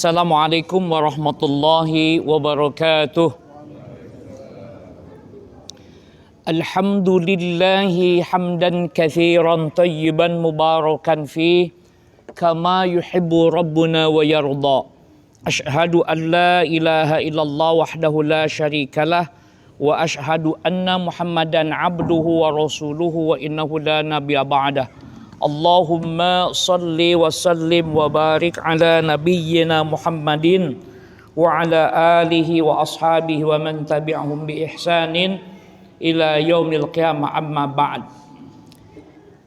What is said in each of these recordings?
Assalamualaikum warahmatullahi wabarakatuh. Alhamdulillahi hamdan katsiran tayyiban mubarakan fih kama yuhibbu rabbuna wa yarda. Asyhadu an la ilaha illallah wahdahu la syarikalah wa asyhadu anna Muhammadan abduhu wa rasuluhu wa innahu la nabiyya ba'dah. Allahumma salli wa sallim wa barik ala nabiyyina Muhammadin wa ala alihi wa ashabihi wa man tabi'ahum bi ihsanin ila yaumil qiyamah, amma ba'd.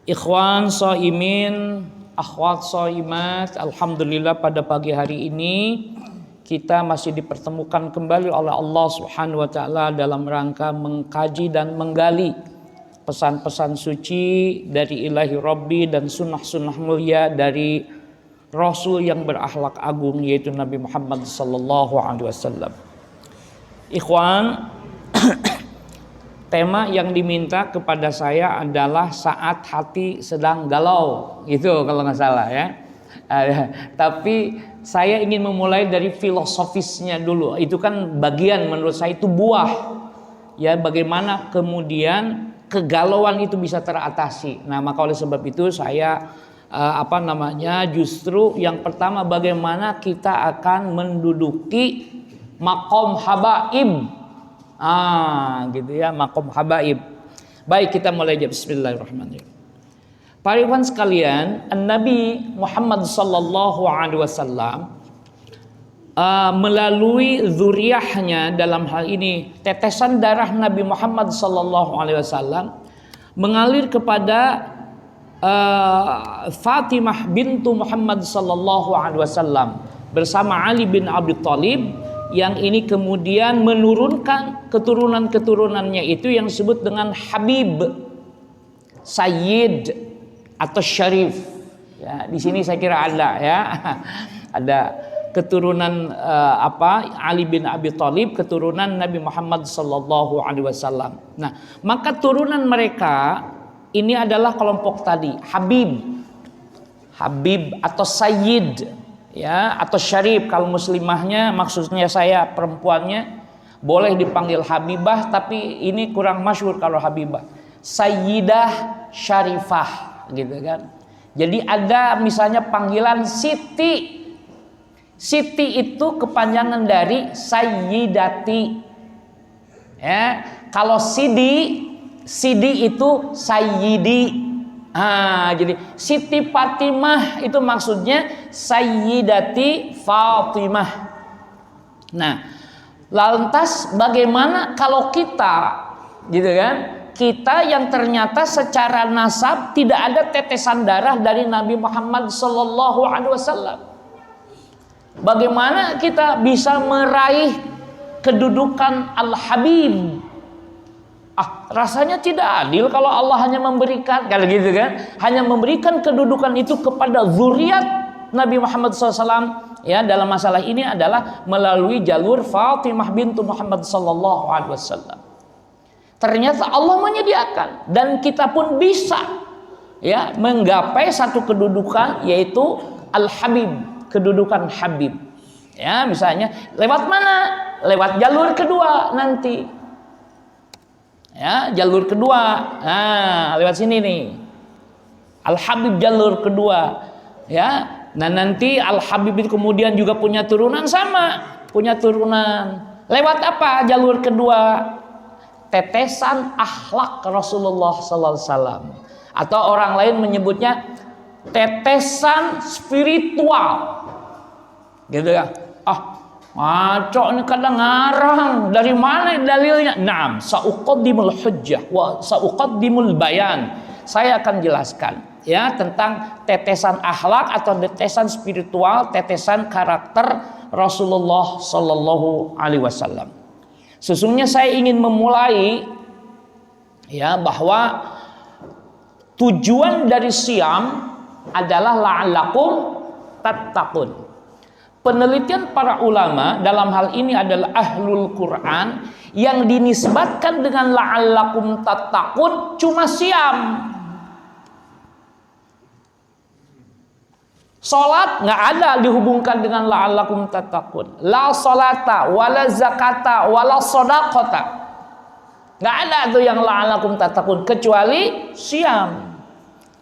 Ikhwan shaimin, akhwat shaimat, alhamdulillah pada pagi hari ini kita masih dipertemukan kembali oleh Allah Subhanahu wa taala dalam rangka mengkaji dan menggali pesan-pesan suci dari ilahi Rabbi dan sunnah-sunnah mulia dari Rasul yang berakhlak agung, yaitu Nabi Muhammad sallallahu alaihi wasallam. Ikhwan, tema yang diminta kepada saya adalah saat hati sedang galau, gitu kalau nggak salah ya. Tapi saya ingin memulai dari filosofisnya dulu. Itu kan bagian menurut saya itu buah. Ya, bagaimana kemudian kegalauan itu bisa teratasi. Nah, maka oleh sebab itu saya justru yang pertama bagaimana kita akan menduduki maqam habaib. Gitu ya, maqam habaib. Baik, kita mulai aja. Bismillahirrahmanirrahim. Para ikhwan sekalian, Nabi Muhammad sallallahu alaihi wasallam melalui zuriyahnya, dalam hal ini tetesan darah Nabi Muhammad sallallahu alaihi wasallam mengalir kepada Fatimah bintu Muhammad sallallahu alaihi wasallam bersama Ali bin Abi Thalib, yang ini kemudian menurunkan keturunan-keturunannya itu yang disebut dengan Habib, Sayyid atau Syarif. Ya, di sini saya kira ada ya. Ada keturunan Ali bin Abi Thalib, keturunan Nabi Muhammad sallallahu alaihi wasallam. Nah, maka turunan mereka ini adalah kelompok tadi, Habib atau Sayyid ya, atau Syarif kalau muslimahnya, maksudnya saya perempuannya boleh dipanggil Habibah, tapi ini kurang masyhur kalau Habibah. Sayyidah Syarifah gitu kan. Jadi ada misalnya panggilan Siti. Siti itu kepanjangan dari Sayyidati. Ya, kalau Sidi itu Sayyidi. Jadi Siti Fatimah itu maksudnya Sayyidati Fatimah. Nah, lantas bagaimana kalau kita, gitu kan? Kita yang ternyata secara nasab tidak ada tetesan darah dari Nabi Muhammad sallallahu alaihi wasallam. Bagaimana kita bisa meraih kedudukan Al-Habib? Rasanya tidak adil kalau Allah hanya memberikan, kalau gitu kan, hanya memberikan kedudukan itu kepada zuriat Nabi Muhammad SAW. Ya, dalam masalah ini adalah melalui jalur Fatimah bintu Muhammad sallallahu alaihi wasallam. Ternyata Allah menyediakan dan kita pun bisa ya menggapai satu kedudukan, yaitu Al-Habib, kedudukan Habib. Ya, misalnya lewat mana? Lewat jalur kedua nanti. Ya, jalur kedua. Nah, lewat sini nih. Al-Habib jalur kedua. Ya. Nah, nanti Al-Habib itu kemudian juga punya turunan sama, punya turunan. Lewat apa jalur kedua? Tetesan akhlak Rasulullah sallallahu alaihi wasallam. Atau orang lain menyebutnya tetesan spiritual. Gitu ya. Ngaco ini kadang ngarang. Dari mana dalilnya? Naam, sauqaddimul hujjah wa sauqaddimul bayan. Saya akan jelaskan ya tentang tetesan akhlak atau tetesan spiritual, tetesan karakter Rasulullah sallallahu alaihi wasallam. Sesungguhnya saya ingin memulai ya bahwa tujuan dari Syam adalah la'allakum tattaqun. Penelitian para ulama dalam hal ini adalah ahlul Quran yang dinisbatkan dengan la'allakum tattaqun cuma Syam. Salat nggak ada dihubungkan dengan la'allakum tattaqun. La salata wala zakata wala shadaqata. Nggak ada tuh yang la'allakum tattaqun kecuali siam.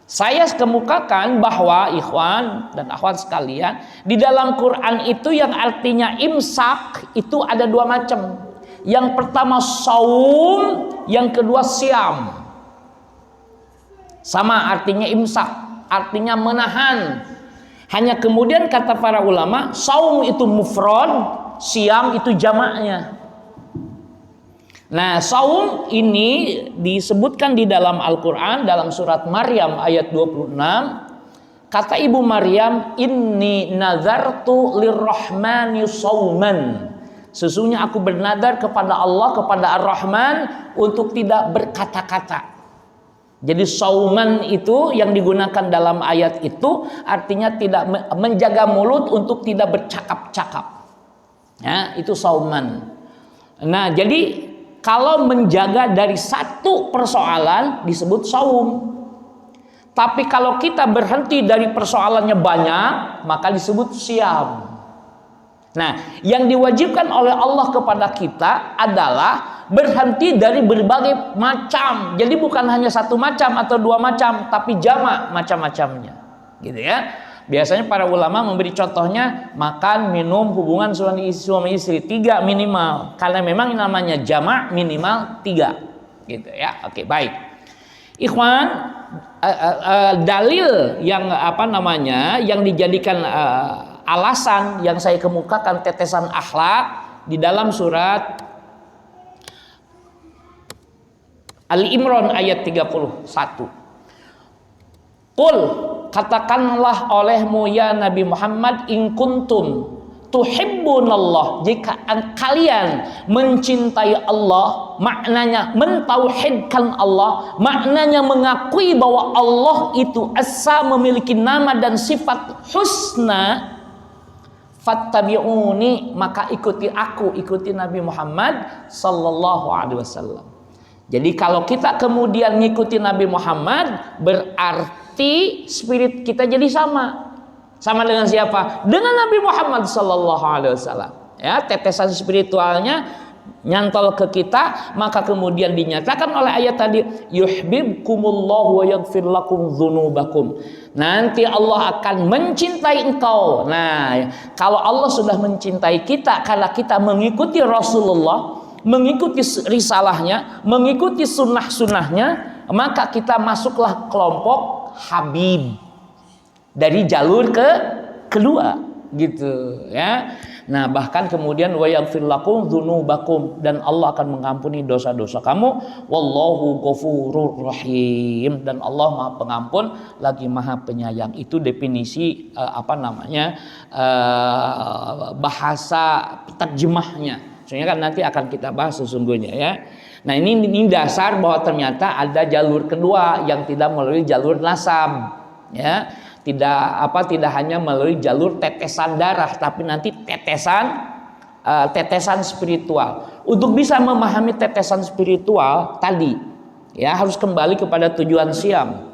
Saya kemukakan bahwa ikhwan dan akhwat sekalian, di dalam Quran itu yang artinya imsak itu ada dua macam. Yang pertama saum, yang kedua siam. Sama artinya imsak, artinya menahan. Hanya kemudian kata para ulama, saum itu mufrad, siam itu jamaknya. Nah, saum ini disebutkan di dalam Al-Quran dalam surat Maryam ayat 26. Kata ibu Maryam, inni nazartu lirrahmani sauman. Sesungguhnya aku bernadar kepada Allah, kepada Ar-Rahman untuk tidak berkata-kata. Jadi sauman itu yang digunakan dalam ayat itu artinya tidak menjaga mulut untuk tidak bercakap-cakap. Ya, itu sauman. Nah, jadi kalau menjaga dari satu persoalan disebut saum. Tapi kalau kita berhenti dari persoalannya banyak, maka disebut siam. Nah, yang diwajibkan oleh Allah kepada kita adalah berhenti dari berbagai macam. Jadi bukan hanya satu macam atau dua macam, tapi jamak macam-macamnya. Gitu ya. Biasanya para ulama memberi contohnya makan, minum, hubungan suami istri 3 minimal. Karena memang namanya jamak minimal 3. Gitu ya. Oke, baik. Ikhwan, dalil yang yang dijadikan alasan yang saya kemukakan tetesan akhlak di dalam surat Ali Imran ayat 31. Qul, katakanlah olehmu ya Nabi Muhammad, in kuntum tuhibbunallah, jika kalian mencintai Allah, maknanya mentauhidkan Allah, maknanya mengakui bahwa Allah itu esa, memiliki nama dan sifat husna, fattabi'uni, maka ikuti aku, ikuti Nabi Muhammad sallallahu alaihi wasallam. Jadi kalau kita kemudian ngikuti Nabi Muhammad, berarti spirit kita jadi sama. Sama dengan siapa? Dengan Nabi Muhammad sallallahu alaihi wasallam. Ya, tetesan spiritualnya nyantol ke kita, maka kemudian dinyatakan oleh ayat tadi, yuhibbukumullahu wa yaghfir lakum dzunubakum. Nanti Allah akan mencintai engkau. Nah, kalau Allah sudah mencintai kita karena kita mengikuti Rasulullah, mengikuti risalahnya, mengikuti sunnah-sunnahnya, maka kita masuklah kelompok Habib dari jalur kedua, gitu ya. Nah, bahkan kemudian wa yaghfir lakum dzunubakum, dan Allah akan mengampuni dosa-dosa kamu, wallahu ghafurur rahim, dan Allah Maha Pengampun lagi Maha Penyayang. Itu definisi bahasa terjemahnya. Soalnya kan nanti akan kita bahas sesungguhnya ya. Nah, ini dasar bahwa ternyata ada jalur kedua yang tidak melalui jalur nasab, ya. Tidak hanya melalui jalur tetesan darah, tapi nanti tetesan spiritual. Untuk bisa memahami tetesan spiritual tadi, ya harus kembali kepada tujuan siam.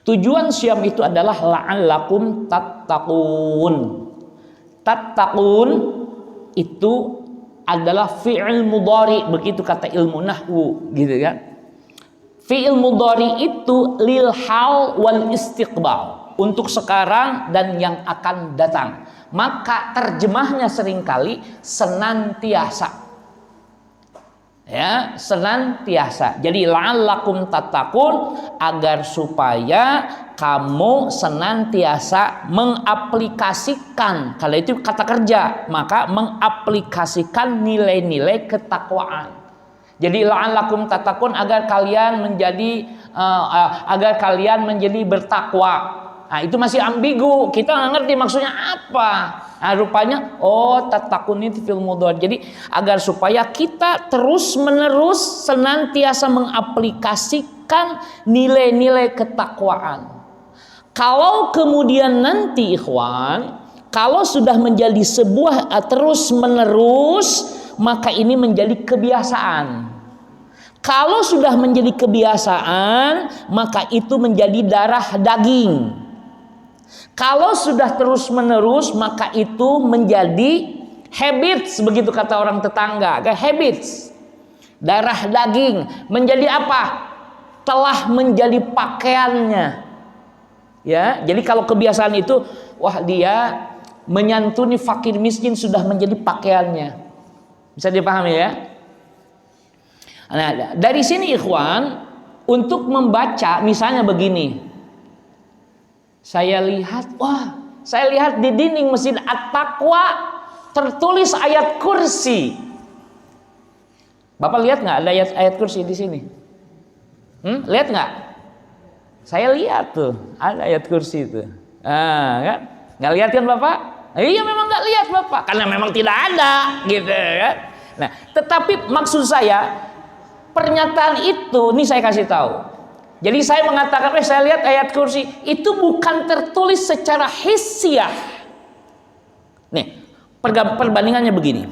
Tujuan siam itu adalah la'allakum tattaqun. Tattaqun itu adalah fi'il mudhari, begitu kata ilmu nahwu, gitu kan. Fi'il mudhari itu lil hal wal istiqbal, untuk sekarang dan yang akan datang. Maka terjemahnya seringkali senantiasa. Ya, senantiasa. Jadi la'allakum tattaqun, agar supaya kamu senantiasa mengaplikasikan, kalau itu kata kerja, maka mengaplikasikan nilai-nilai ketakwaan. Jadi la'allakum tattaqun, agar kalian menjadi bertakwa. Nah, itu masih ambigu, kita nggak ngerti maksudnya apa. Nah, rupanya tattaqun itu fil mudhari. Jadi agar supaya kita terus-menerus senantiasa mengaplikasikan nilai-nilai ketakwaan. Kalau kemudian nanti ikhwan, kalau sudah menjadi sebuah terus-menerus, maka ini menjadi kebiasaan. Kalau sudah menjadi kebiasaan, maka itu menjadi darah daging. Kalau sudah terus-menerus, maka itu menjadi habits, begitu kata orang tetangga, kayak habits. Darah daging menjadi apa? Telah menjadi pakaiannya. Ya, jadi kalau kebiasaan itu, wah dia menyantuni fakir miskin sudah menjadi pakaiannya. Bisa dipahami ya? Nah, dari sini ikhwan, untuk membaca misalnya begini. Saya lihat di dinding Masjid At-Taqwa tertulis ayat kursi. Bapak lihat nggak ada ayat kursi di sini? Lihat nggak? Saya lihat tuh, ada ayat kursi itu. Kan? Nggak lihat kan Bapak? Iya memang nggak lihat Bapak, karena memang tidak ada, gitu kan? Nah, tetapi maksud saya pernyataan itu, ini saya kasih tahu. Jadi saya mengatakan, saya lihat ayat kursi itu bukan tertulis secara hissiyah. Nih, perbandingannya begini.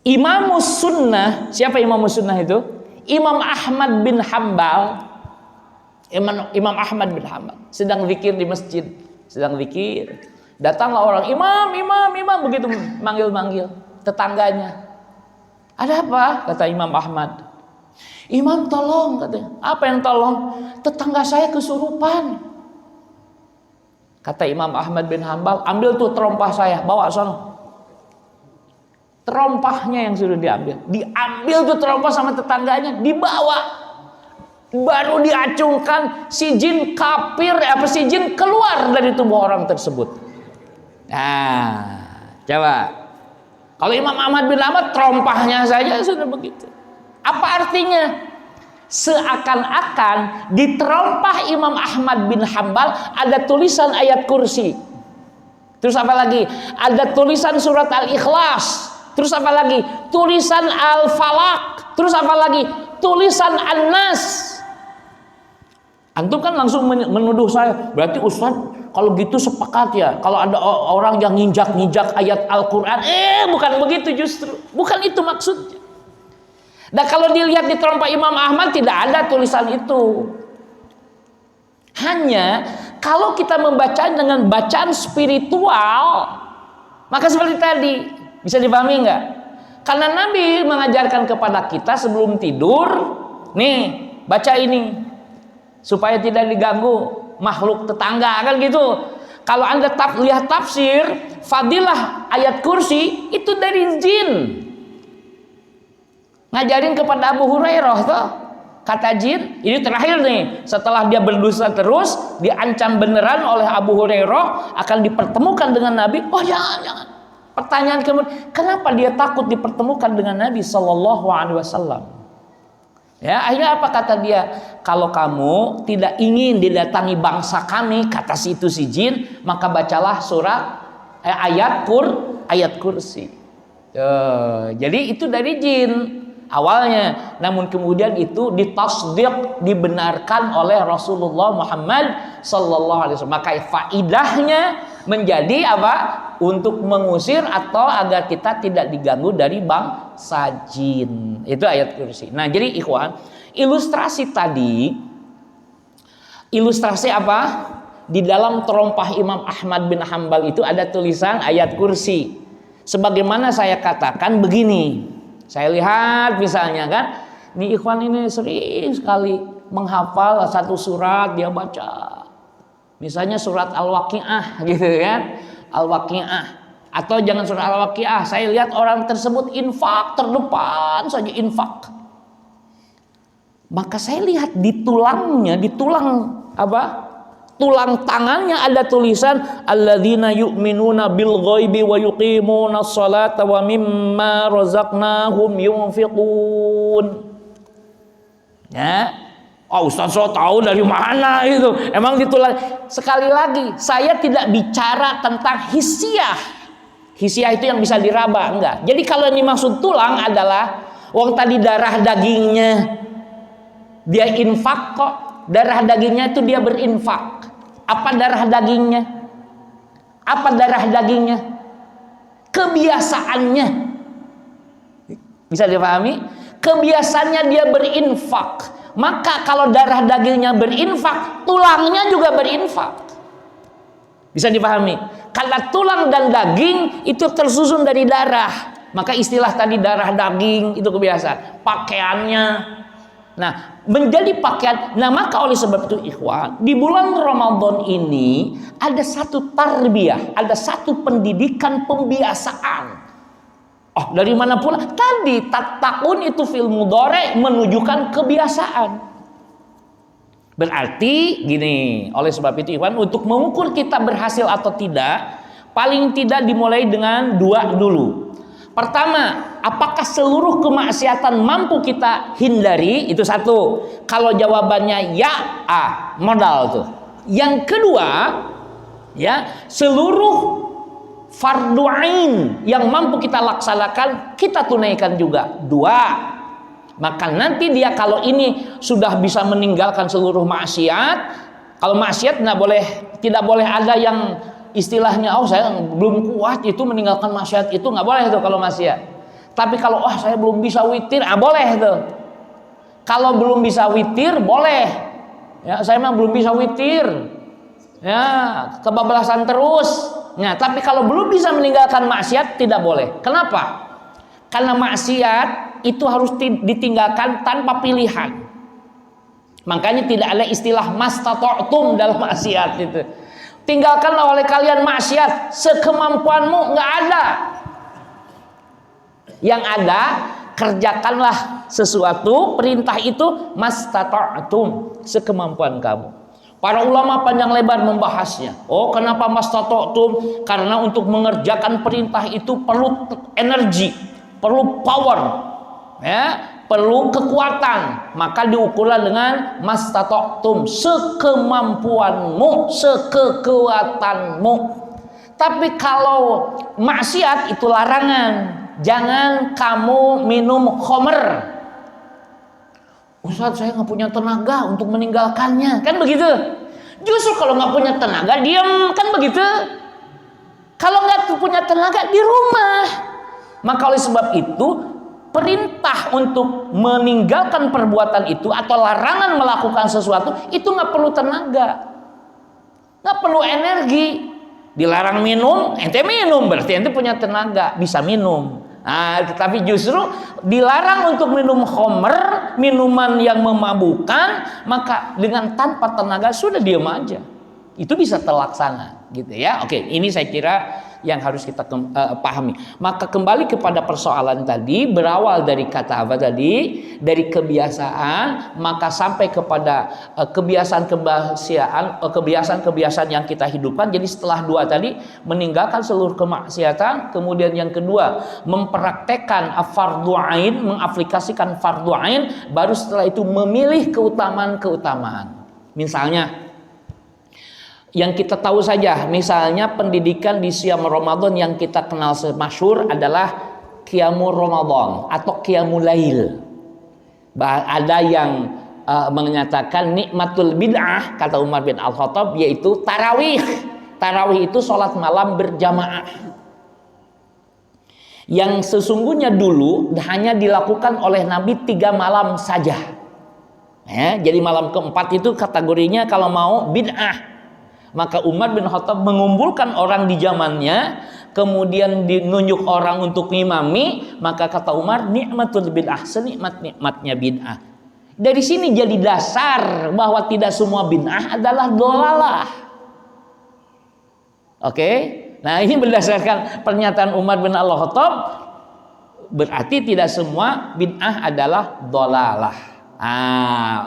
Imamus Sunnah, siapa Imamus Sunnah itu? Imam Ahmad bin Hambal. Imam Ahmad bin Hambal sedang zikir di masjid, sedang zikir. Datanglah orang, imam, begitu manggil-manggil tetangganya. Ada apa? Kata Imam Ahmad. Imam tolong, katanya. Apa yang tolong? Tetangga saya kesurupan. Kata Imam Ahmad bin Hambal, ambil tuh terompah saya, bawa sana. Terompahnya yang sudah diambil tuh terompah sama tetangganya, dibawa. Baru diacungkan, si jin kafir, si jin keluar dari tubuh orang tersebut. Nah, coba. Kalau Imam Ahmad bin Hambal terompahnya saja sudah begitu. Apa artinya? Seakan-akan di terompah Imam Ahmad bin Hambal ada tulisan ayat kursi. Terus apa lagi? Ada tulisan surat Al-Ikhlas. Terus apa lagi? Tulisan Al-Falaq. Terus apa lagi? Tulisan An-Nas. Antum kan langsung menuduh saya, berarti Ustaz kalau gitu sepakat ya, kalau ada orang yang nginjak-nginjak ayat Al-Quran. Bukan begitu justru. Bukan itu maksudnya. Dan kalau dilihat di terompah Imam Ahmad tidak ada tulisan itu. Hanya kalau kita membaca dengan bacaan spiritual, maka seperti tadi, bisa dipahami nggak? Karena Nabi mengajarkan kepada kita sebelum tidur, nih baca ini supaya tidak diganggu makhluk tetangga, kan gitu. Kalau Anda lihat tafsir fadilah ayat kursi itu dari jin. Ngajarin kepada Abu Hurairah tuh, kata jin, ini terakhir nih, setelah dia berdosa terus, diancam beneran oleh Abu Hurairah akan dipertemukan dengan Nabi. Oh jangan. Pertanyaan kemudian, kenapa dia takut dipertemukan dengan Nabi Sallallahu Alaihi Wasallam? Ya, akhirnya apa kata dia? Kalau kamu tidak ingin didatangi bangsa kami, kata si jin, maka bacalah surat ayat kursi. Jadi itu dari jin awalnya, namun kemudian itu ditasdiq, dibenarkan oleh Rasulullah Muhammad Sallallahu Alaihi Wasallam. Maka faidahnya menjadi apa? Untuk mengusir atau agar kita tidak diganggu dari bangsa jin. Itu ayat kursi. Nah, jadi ikhwan, ilustrasi tadi, ilustrasi apa? Di dalam terompah Imam Ahmad bin Hambal itu ada tulisan ayat kursi. Sebagaimana saya katakan begini, saya lihat misalnya kan, ini ikhwan ini sering sekali menghafal satu surat dia baca. Misalnya surat Al-Waqi'ah gitu kan. Al-Waqi'ah atau jangan surat Al-Waqi'ah, saya lihat orang tersebut infak terdepan saja infak. Maka saya lihat di tulangnya, di tulang apa? Tulang tangannya ada tulisan alladzina yu'minuna bil ghaibi wa yuqimunas salata wa mimma razaqnahum yunfiqun. Ya. Oh, Ustaz so tahu dari mana itu? Emang ditulang. Sekali lagi, saya tidak bicara tentang hissiyah. Hissiyah itu yang bisa diraba, enggak. Jadi kalau ini maksud tulang adalah wong tadi darah dagingnya dia infak kok. Darah dagingnya itu dia berinfak. Apa darah dagingnya? Apa darah dagingnya? Kebiasaannya. Bisa dipahami? Kebiasaannya dia berinfak. Maka kalau darah dagingnya berinfak, tulangnya juga berinfak. Bisa dipahami? Karena tulang dan daging itu tersusun dari darah. Maka istilah tadi darah daging itu kebiasaan. Pakaiannya. Nah, menjadi pakaian. Nah, maka oleh sebab itu ikhwan, di bulan Ramadan ini ada satu tarbiyah, ada satu pendidikan pembiasaan. Oh, dari mana pula? Tadi tatakun itu fil mudhari menunjukkan kebiasaan. Berarti gini, oleh sebab itu Ikhwan, untuk mengukur kita berhasil atau tidak, paling tidak dimulai dengan dua dulu. Pertama, apakah seluruh kemaksiatan mampu kita hindari? Itu satu. Kalau jawabannya ya, modal tuh. Yang kedua, ya, seluruh fardu ain yang mampu kita laksanakan, kita tunaikan juga. Dua. Maka nanti dia kalau ini sudah bisa meninggalkan seluruh maksiat, kalau maksiat tidak boleh ada yang istilahnya saya belum kuat itu meninggalkan maksiat itu, nggak boleh itu kalau maksiat. Tapi kalau saya belum bisa witir, boleh itu. Kalau belum bisa witir boleh. Ya, saya memang belum bisa witir. Ya, kebablasan terus. Nah, tapi kalau belum bisa meninggalkan maksiat tidak boleh. Kenapa? Karena maksiat itu harus ditinggalkan tanpa pilihan. Makanya tidak ada istilah mastata'tum dalam maksiat itu. Tinggalkanlah oleh kalian maksiat sekemampuanmu, nggak ada. Yang ada, kerjakanlah sesuatu, perintah itu mastata'tum, sekemampuan kamu. Para ulama panjang lebar membahasnya. Oh, kenapa mastata'tum? Karena untuk mengerjakan perintah itu perlu energi, perlu power, ya, perlu kekuatan. Maka diukurlah dengan mastata'tum, sekemampuanmu, sekekuatanmu. Tapi kalau maksiat itu larangan. Jangan kamu minum khamr. Ustaz, saya nggak punya tenaga untuk meninggalkannya, kan begitu? Justru kalau nggak punya tenaga diam, kan begitu? Kalau nggak punya tenaga di rumah. Maka oleh sebab itu perintah untuk meninggalkan perbuatan itu atau larangan melakukan sesuatu itu nggak perlu tenaga, nggak perlu energi. Dilarang minum, ente minum berarti ente punya tenaga, bisa minum. Nah, tetapi justru dilarang untuk minum khamr, minuman yang memabukkan, maka dengan tanpa tenaga sudah diam aja. Itu bisa terlaksana, gitu ya. Oke, ini saya kira yang harus kita pahami. Maka kembali kepada persoalan tadi, berawal dari kata apa tadi? Dari kebiasaan, maka sampai kepada kebiasaan-kebiasaan yang kita hidupkan. Jadi setelah dua tadi, meninggalkan seluruh kemaksiatan, kemudian yang kedua, mempraktekkan fardhu ain, mengaplikasikan fardhu ain, baru setelah itu memilih keutamaan-keutamaan. Misalnya yang kita tahu saja, misalnya pendidikan di siam Ramadan yang kita kenal semasyhur adalah Qiyamul Ramadan atau Qiyamul Lail. Ada yang menyatakan nikmatul bid'ah, kata Umar bin Al-Khattab, yaitu tarawih. Tarawih itu sholat malam berjamaah. Yang sesungguhnya dulu hanya dilakukan oleh Nabi 3 malam saja. Jadi malam keempat itu kategorinya kalau mau bid'ah. Maka Umar bin Khattab mengumpulkan orang di zamannya, kemudian dinunjuk orang untuk ngimami, maka kata Umar, nikmatul bid'ah, senikmat-nikmatnya bid'ah. Dari sini jadi dasar bahwa tidak semua bid'ah adalah dhalalah. Oke? Nah, ini berdasarkan pernyataan Umar bin Al-Khattab, berarti tidak semua bid'ah adalah dhalalah.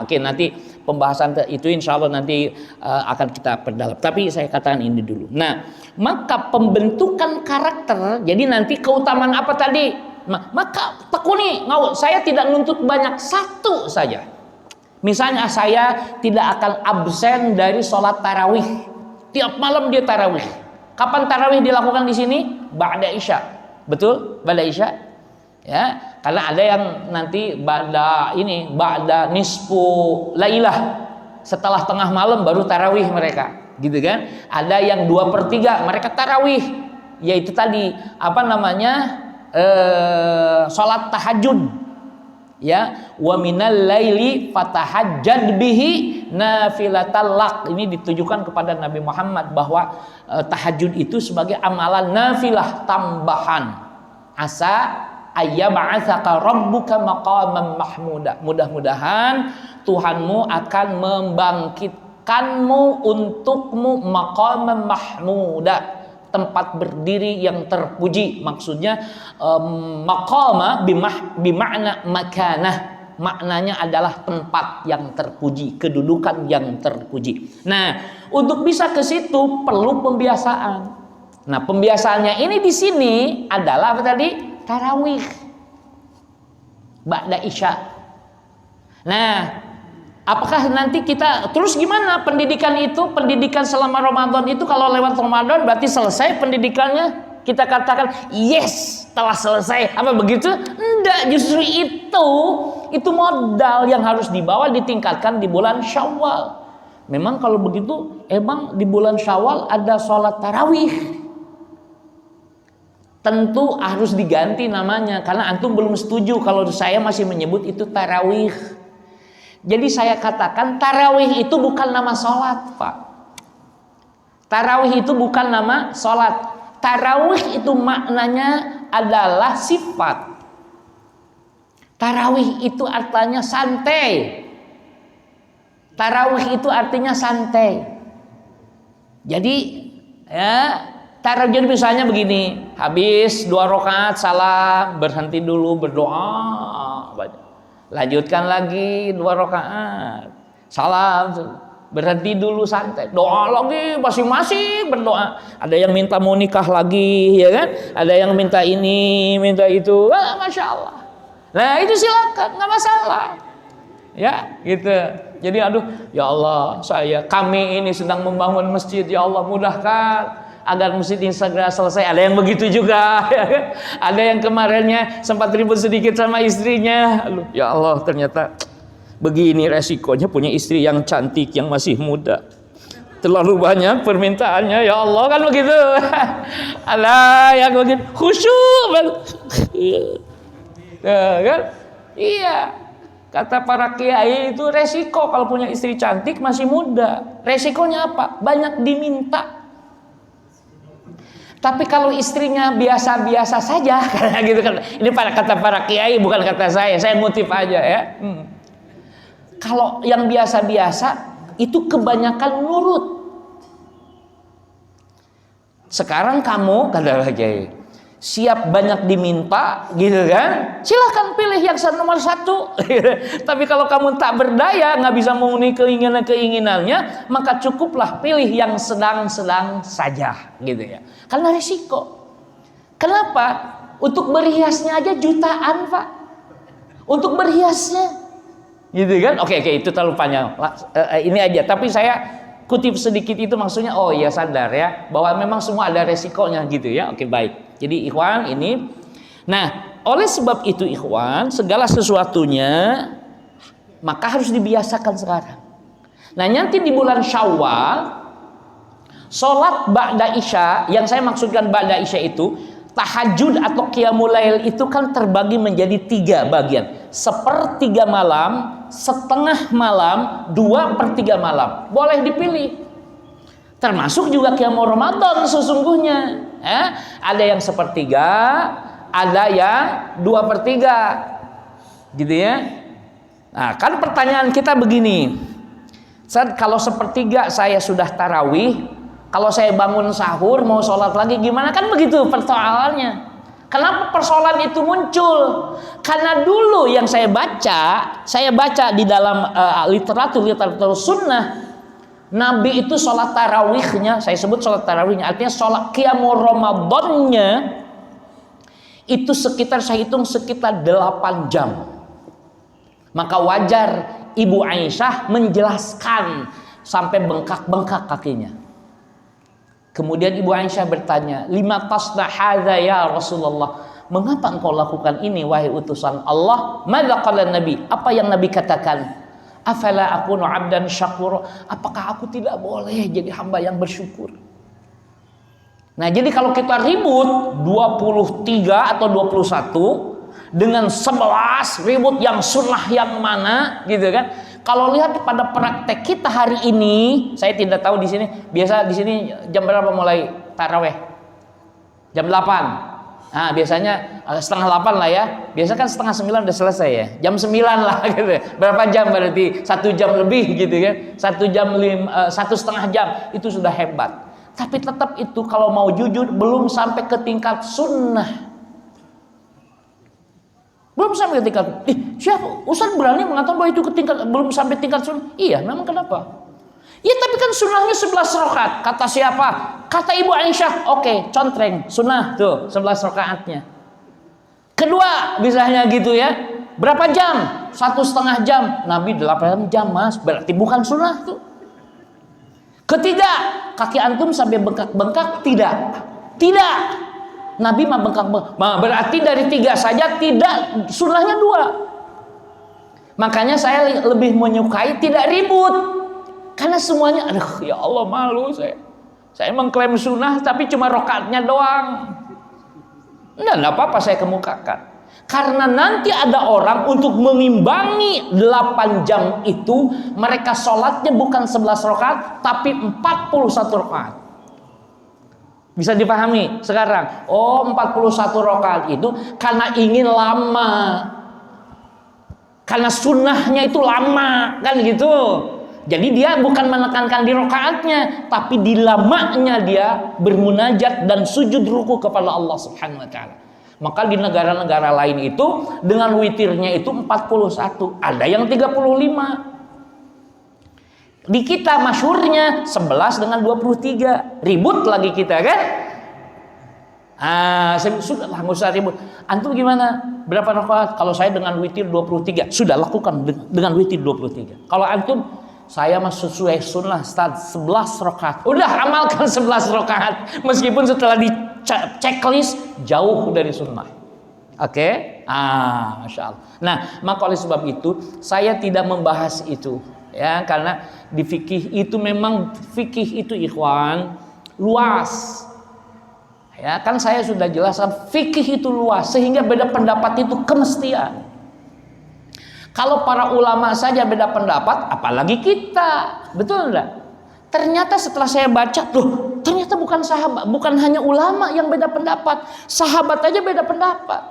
Oke, nanti pembahasan itu insya Allah nanti akan kita perdalam. Tapi saya katakan ini dulu. Nah, maka pembentukan karakter. Jadi nanti keutamaan apa tadi? Maka tekuni. Saya tidak nuntut banyak, satu saja. Misalnya saya tidak akan absen dari sholat tarawih. Tiap malam dia tarawih. Kapan tarawih dilakukan di sini? Ba'da Isya. Betul? Ba'da Isya. Ya, karena ada yang nanti ba'da nisfu lailah, setelah tengah malam baru tarawih mereka, gitu kan? Ada yang 2/3 mereka tarawih, yaitu tadi sholat tahajud. Ya, wa minal laili fatahajjad bihi nafilatal lak. Ini ditujukan kepada Nabi Muhammad bahwa tahajud itu sebagai amalan nafilah tambahan. Asa ayyab'atsaka rabbuka maqaman mahmuda. Mudah-mudahan Tuhanmu akan membangkitkanmu untukmu maqaman mahmuda, tempat berdiri yang terpuji. Maksudnya maqama bima'na makanah, maknanya adalah tempat yang terpuji, kedudukan yang terpuji. Nah, untuk bisa ke situ perlu pembiasaan. Nah, pembiasaannya ini di sini adalah apa tadi? Tarawih ba'da isya. Nah, apakah nanti kita terus gimana pendidikan itu? Pendidikan selama Ramadan itu kalau lewat Ramadan berarti selesai pendidikannya? Kita katakan yes, telah selesai. Apa begitu? Enggak, justru itu modal yang harus dibawa, ditingkatkan di bulan Syawal. Memang kalau begitu, emang di bulan Syawal ada sholat tarawih. Tentu harus diganti namanya, karena antum belum setuju kalau saya masih menyebut itu tarawih. Jadi saya katakan tarawih itu bukan nama sholat, Pak. Tarawih itu bukan nama sholat. Tarawih itu maknanya adalah sifat. Tarawih itu artinya santai. Tarawih itu artinya santai. Jadi ya, tarawih misalnya begini, habis 2 rakaat salam, berhenti dulu berdoa, lanjutkan lagi 2 rakaat salam, berhenti dulu santai, doa lagi, masing-masing berdoa. Ada yang minta mau nikah lagi, ya kan? Ada yang minta ini, minta itu, masya Allah. Nah itu silakan, nggak masalah, ya gitu. Jadi aduh, ya Allah, kami ini sedang membangun masjid, ya Allah mudahkan agar masjid ini segera selesai. Ada yang begitu juga, ya kan? Ada yang kemarinnya sempat ribut sedikit sama istrinya. Aduh, ya Allah ternyata begini resikonya punya istri yang cantik, yang masih muda. Terlalu banyak permintaannya, ya Allah, kan begitu. Alah, yang begitu khusyuk. Ya, kan? Iya. Kata para kiai itu resiko kalau punya istri cantik masih muda. Resikonya apa? Banyak diminta. Tapi kalau istrinya biasa-biasa saja, karena gitu kan. Ini kata para kiai, bukan kata saya ngutip aja ya. Kalau yang biasa-biasa itu kebanyakan nurut. Sekarang kamu kata kiai, siap banyak diminta, gitu kan? Silahkan pilih yang nomor 1. Tapi kalau kamu tak berdaya, nggak bisa memenuhi keinginannya, maka cukuplah pilih yang sedang-sedang saja, gitu ya. Karena risiko. Kenapa? Untuk berhiasnya aja jutaan, Pak. Untuk berhiasnya, gitu kan? Oke, itu terlalu panjang. Ini aja. Tapi saya kutip sedikit itu maksudnya, oh ya sadar ya, bahwa memang semua ada resikonya, gitu ya. Oke, baik. Jadi ikhwan ini, nah oleh sebab itu ikhwan, segala sesuatunya maka harus dibiasakan sekarang. Nah nanti di bulan Syawal, sholat ba'da isya, yang saya maksudkan ba'da isya itu tahajud atau qiyamul lail itu kan terbagi menjadi 3 bagian. 1/3 malam, setengah malam, 2/3 malam. Boleh dipilih. Termasuk juga qiyamul Ramadan sesungguhnya. Ada yang 1/3, ada yang 2/3, gitu ya. Nah, kan pertanyaan kita begini. Kalau 1/3 saya sudah tarawih, kalau saya bangun sahur mau sholat lagi gimana? Kan begitu persoalannya. Kenapa persoalan itu muncul? Karena dulu yang saya baca di dalam literatur sunnah, Nabi itu sholat tarawihnya, saya sebut sholat tarawihnya, artinya sholat qiyamul Ramadannya itu saya hitung sekitar 8 jam. Maka wajar Ibu Aisyah menjelaskan sampai bengkak-bengkak kakinya. Kemudian Ibu Aisyah bertanya, lima tasna hadza ya Rasulullah, mengapa engkau lakukan ini wahai utusan Allah? Madza qala Nabi, apa yang Nabi katakan? Afala akunu 'abdan syakur, apakah aku tidak boleh jadi hamba yang bersyukur? Nah, jadi kalau kita ribut 23 atau 21 dengan 11 ribut yang sunnah yang mana, gitu kan? Kalau lihat pada praktek kita hari ini, saya tidak tahu di sini. Biasa di sini jam berapa mulai taraweh? Jam 8. Nah, biasanya setengah 8 lah ya. Biasa kan setengah 9 udah selesai ya. Jam 9 lah gitu. Berapa jam berarti? 1 jam lebih gitu kan. 1,5 jam itu sudah hebat. Tapi tetap itu kalau mau jujur belum sampai ke tingkat sunnah. Belum sampai ke tingkat. Siapa? Ustaz berani mengatakan bahwa itu ke tingkat belum sampai tingkat sunnah? Iya, memang kenapa? Ya tapi kan sunnahnya 11 rakaat. Kata siapa? Kata Ibu Aisyah. Oke, contreng. Sunnah tuh 11 rakaatnya. Kedua, misalnya gitu ya. Berapa jam? 1,5 jam. Nabi 8 jam, Mas. Berarti bukan sunnah tuh. Ketiga, kaki antum sampai bengkak-bengkak? Tidak. Tidak. Nabi mah bengkak-bengkak. Berarti dari 3 saja tidak. Sunnahnya 2. Makanya saya lebih menyukai tidak ribut. Karena semuanya, aduh ya Allah malu saya. Saya mengklaim sunnah tapi cuma rakaatnya doang. Enggak apa-apa saya kemukakan. Karena nanti ada orang untuk mengimbangi 8 jam itu, mereka sholatnya bukan 11 rakaat tapi 41 rakaat. Bisa dipahami sekarang? Oh, 41 rakaat itu karena ingin lama. Karena sunnahnya itu lama, kan gitu. Jadi dia bukan menekankan di rakaatnya, tapi di lamanya dia bermunajat dan sujud ruku kepada Allah Subhanahu wa taala. Maka di negara-negara lain itu dengan witirnya itu 41, ada yang 35. Di kita masyhurnya 11 dengan 23. Ribut lagi kita kan? Sudah lah, nggak usah ribut. Antum gimana? Berapa rakaat? Kalau saya dengan witir 23. Sudah lakukan dengan witir 23. Kalau antum, saya masih sesuai sunnah Ustaz 11 rakaat. Udah amalkan 11 rakaat meskipun setelah di checklist jauh dari sunnah. Oke? Masya Allah. Nah, maka oleh sebab itu saya tidak membahas itu ya, karena di fikih itu memang fikih itu ikhwan luas. Ya, kan saya sudah jelaskan fikih itu luas sehingga beda pendapat itu kemestian. Kalau para ulama saja beda pendapat, apalagi kita, betul enggak? Ternyata setelah saya baca, loh, ternyata bukan sahabat, bukan hanya ulama yang beda pendapat, sahabat aja beda pendapat.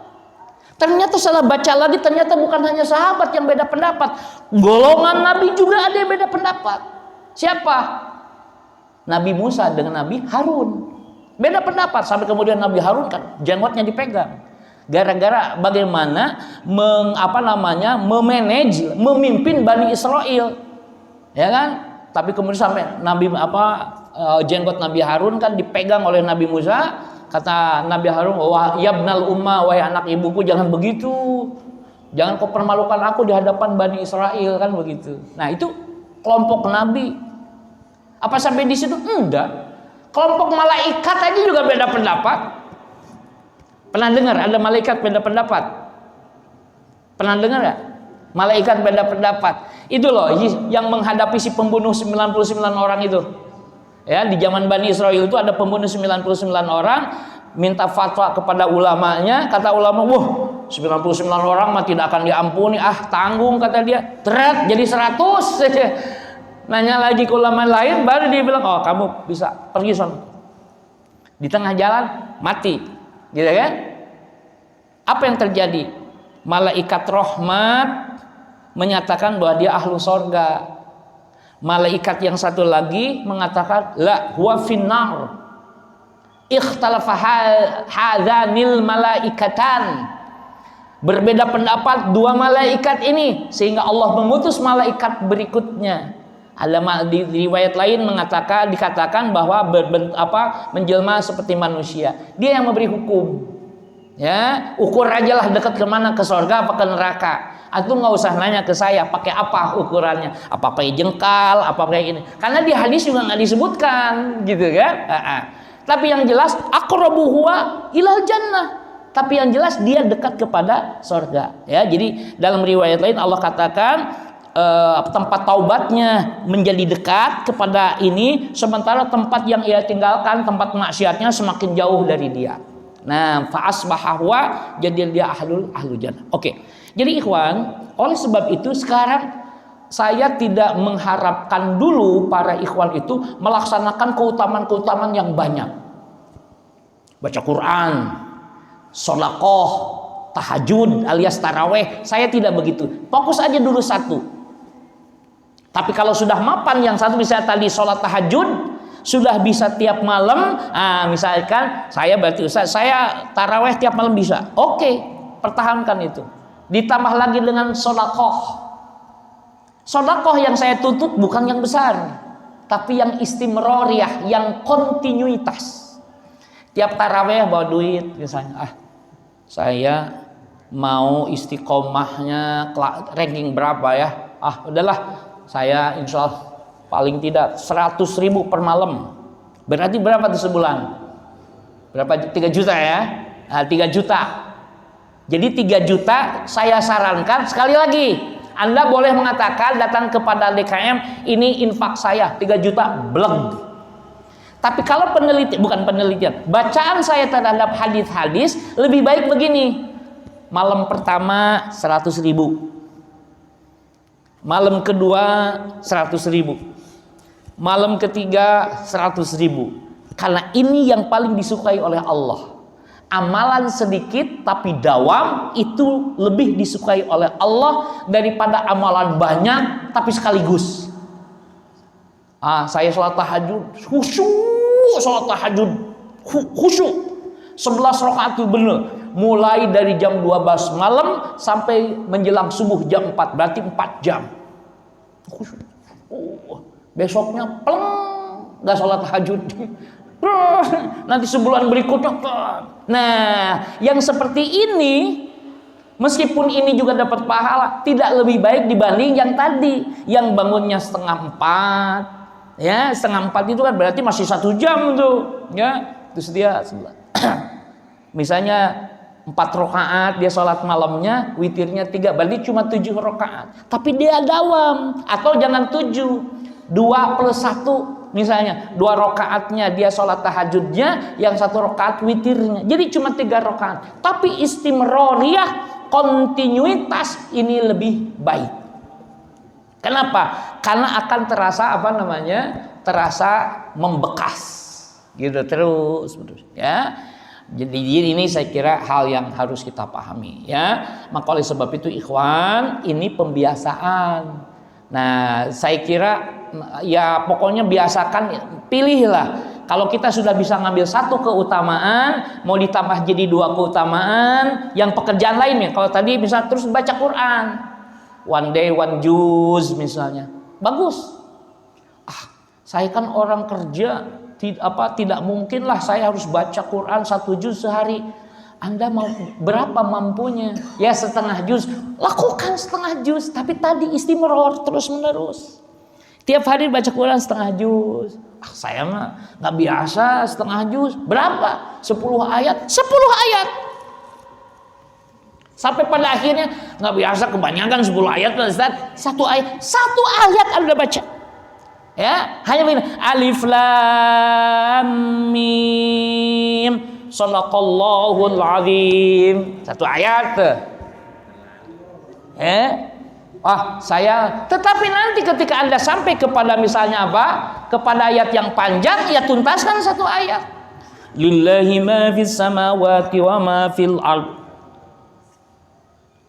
Ternyata setelah baca lagi, ternyata bukan hanya sahabat yang beda pendapat, golongan Nabi juga ada yang beda pendapat. Siapa? Nabi Musa dengan Nabi Harun, beda pendapat. Sampai kemudian Nabi Harun kan jenggotnya dipegang. Gara-gara bagaimana memanage, memimpin Bani Israel, ya kan? Tapi kemudian sampai jenggot Nabi Harun kan dipegang oleh Nabi Musa. Kata Nabi Harun, wah yabnal ummah, wahai anak ibuku, jangan begitu, jangan kau permalukan aku di hadapan Bani Israel, kan begitu. Nah itu kelompok Nabi. Apa sampai di situ? Enggak. Kelompok malaikat aja juga beda pendapat. Pernah dengar ada malaikat beda pendapat? Pernah dengar ya? Malaikat beda pendapat. Itu loh yang menghadapi si pembunuh 99 orang itu. Ya, di zaman Bani Israel itu ada pembunuh 99 orang, minta fatwa kepada ulamanya, kata ulama, "Wah, 99 orang mah tidak akan diampuni. Tanggung," kata dia. Teret jadi 100 saja. Nanya lagi ke ulama lain, baru dia bilang, "Oh, kamu bisa pergi son." Di tengah jalan mati. Gitu kan? Apa yang terjadi? Malaikat rahmat menyatakan bahwa dia ahlu sorga. Malaikat yang satu lagi mengatakan la huwa finnar. Ikhtalafa hadzanil malaikatan. Berbeda pendapat dua malaikat ini sehingga Allah mengutus malaikat berikutnya. Ada di riwayat lain dikatakan bahwa menjelma seperti manusia. Dia yang memberi hukum. Ya, ukur aja lah dekat kemana, ke surga apa ke neraka. Antum nggak usah nanya ke saya pakai apa ukurannya, apa pakai jengkal, apa pakai ini. Karena di hadis juga nggak disebutkan, gitu kan? Tapi yang jelas aqrabu huwa ilal jannah. Tapi yang jelas dia dekat kepada surga. Ya, jadi dalam riwayat lain Allah katakan tempat taubatnya menjadi dekat kepada ini, sementara tempat yang ia tinggalkan, tempat maksiatnya semakin jauh dari dia. Nah, fa asbahahwa jadi dia ahlu jannah. Oke. Jadi ikhwan, oleh sebab itu sekarang saya tidak mengharapkan dulu para ikhwan itu melaksanakan keutamaan-keutamaan yang banyak. Baca Quran, sedekah, tahajud alias taraweh, saya tidak begitu. Fokus aja dulu satu. Tapi kalau sudah mapan yang satu, misalnya tadi sholat tahajud, sudah bisa tiap malam, misalkan saya berarti Ustaz, saya taraweh tiap malam bisa. Oke, pertahankan itu. Ditambah lagi dengan sedekah. Sedekah yang saya tuntut bukan yang besar, tapi yang istimroriyah, yang kontinuitas. Tiap taraweh bawa duit misalnya, saya mau istiqomahnya ranking berapa ya, udahlah saya insya Allah paling tidak 100.000 per malam. Berarti berapa tuh sebulan? Berapa? 3 juta ya? 3 juta. Jadi 3 juta saya sarankan sekali lagi. Anda boleh mengatakan datang kepada DKM, ini infak saya 3 juta, bleg. Tapi kalau penelitian, bacaan saya terhadap hadis-hadis lebih baik begini. Malam pertama 100.000, malam kedua 100.000, malam ketiga 100.000. Karena ini yang paling disukai oleh Allah. Amalan sedikit tapi dawam itu lebih disukai oleh Allah daripada amalan banyak tapi sekaligus. Saya sholat tahajud khusyuk, sholat tahajud khusyuk 11 rakaat itu benar, mulai dari jam 12 malam sampai menjelang subuh jam 4, berarti 4 jam khusyuk. Besoknya pleng gak sholat tahajud. Nanti sebulan berikutnya. Nah, yang seperti ini, meskipun ini juga dapat pahala, tidak lebih baik dibanding yang tadi, yang bangunnya 3:30. Ya, 3:30 itu kan berarti masih 1 jam tuh. Ya, terus dia misalnya 4 rakaat dia sholat malamnya, witirnya 3, berarti cuma 7 rakaat. Tapi dia dawam, atau jangan 7, 2 plus 1. Misalnya 2 rakaatnya dia sholat tahajudnya, yang 1 rakaat witirnya. Jadi cuma 3 rakaat. Tapi istimroriyah, kontinuitas ini lebih baik. Kenapa? Karena akan terasa terasa membekas. Gitu terus. Ya. Jadi ini saya kira hal yang harus kita pahami. Ya. Maka oleh sebab itu ikhwan, ini pembiasaan. Nah, saya kira ya pokoknya biasakan, pilihlah. Kalau kita sudah bisa ngambil 1 keutamaan, mau ditambah jadi 2 keutamaan, yang pekerjaan lainnya. Kalau tadi bisa terus baca Quran, one day one juz misalnya, bagus. Saya kan orang kerja, tidak mungkin lah saya harus baca Quran 1 juz sehari. Anda mau berapa mampunya? Ya 1/2 juz. Lakukan 1/2 juz. Tapi tadi istimror terus menerus. Tiap hari baca Quran 1/2 juz. Saya mah nggak biasa 1/2 juz. Berapa? 10 ayat. 10 ayat. Sampai pada akhirnya nggak biasa, kebanyakan 10 ayat Ustaz. 1 ayat. 1 ayat Anda baca. Ya, hanya begini. Alif Lam Mim. Shadaqallahul azim. 1 ayat. Saya. Tetapi nanti ketika Anda sampai kepada misalnya kepada ayat yang panjang, ya tuntaskan 1 ayat. Lillahi ma fis samawati wa ma fil ard.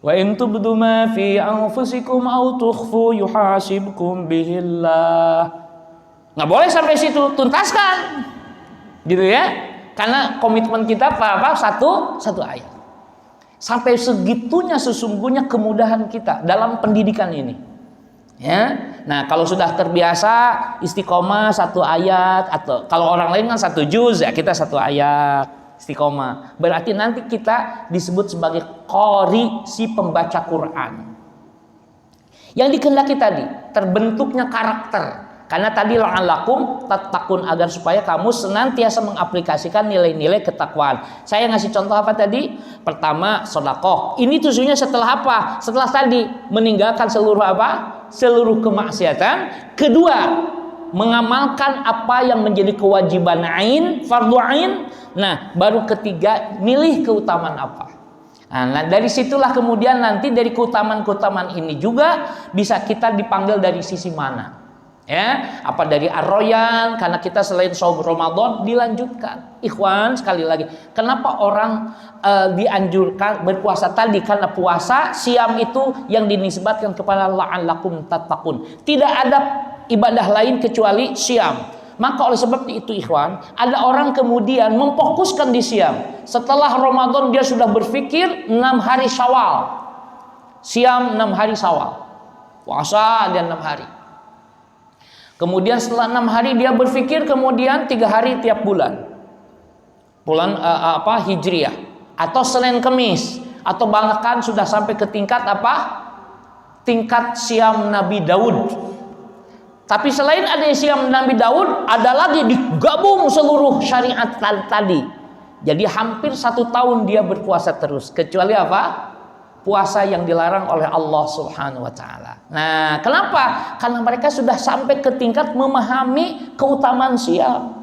Wa in tubdu ma fi anfusikum aw tukhfu yuhasibkum bihillah. Nggak boleh sampai situ, tuntaskan. Gitu ya. Karena komitmen kita satu ayat. Sampai segitunya sesungguhnya kemudahan kita dalam pendidikan ini. Ya. Nah, kalau sudah terbiasa istiqomah 1 ayat, atau kalau orang lain kan 1 juz, ya kita 1 ayat istiqomah. Berarti nanti kita disebut sebagai qori, si pembaca Quran. Yang dikehendaki tadi terbentuknya karakter. Karena tadi la'allakum tattaqun, agar supaya kamu senantiasa mengaplikasikan nilai-nilai ketakwaan. Saya ngasih contoh apa tadi? Pertama, sedekah. Ini tujuannya setelah apa? Setelah tadi meninggalkan seluruh kemaksiatan. Kedua, mengamalkan apa yang menjadi kewajiban ain, fardu ain. Nah, baru ketiga, milih keutamaan apa. Nah, dari situlah kemudian nanti dari keutamaan-keutamaan ini juga bisa kita dipanggil dari sisi mana. Ya, apa dari Ar-Royan, karena kita selain saum Ramadan dilanjutkan. Ikhwan, sekali lagi, kenapa orang dianjurkan berpuasa tadi? Karena puasa siam itu yang dinisbatkan kepada la'allakum tattaqun. Tidak ada ibadah lain kecuali siam. Maka oleh sebab itu ikhwan, ada orang kemudian memfokuskan di siam. Setelah Ramadan dia sudah berpikir 6 hari Syawal. Siam 6 hari Syawal. Puasa dia 6 hari. Kemudian setelah 6 hari dia berpikir kemudian 3 hari tiap bulan. Bulan Hijriah atau Senin Kemis atau bahkan sudah sampai ke tingkat apa? Tingkat siam Nabi Daud. Tapi selain ada siam Nabi Daud, ada lagi digabung seluruh syariat tadi. Jadi hampir 1 tahun dia berpuasa terus, kecuali apa? Puasa yang dilarang oleh Allah Subhanahu wa taala. Nah, kenapa? Karena mereka sudah sampai ke tingkat memahami keutamaan siam.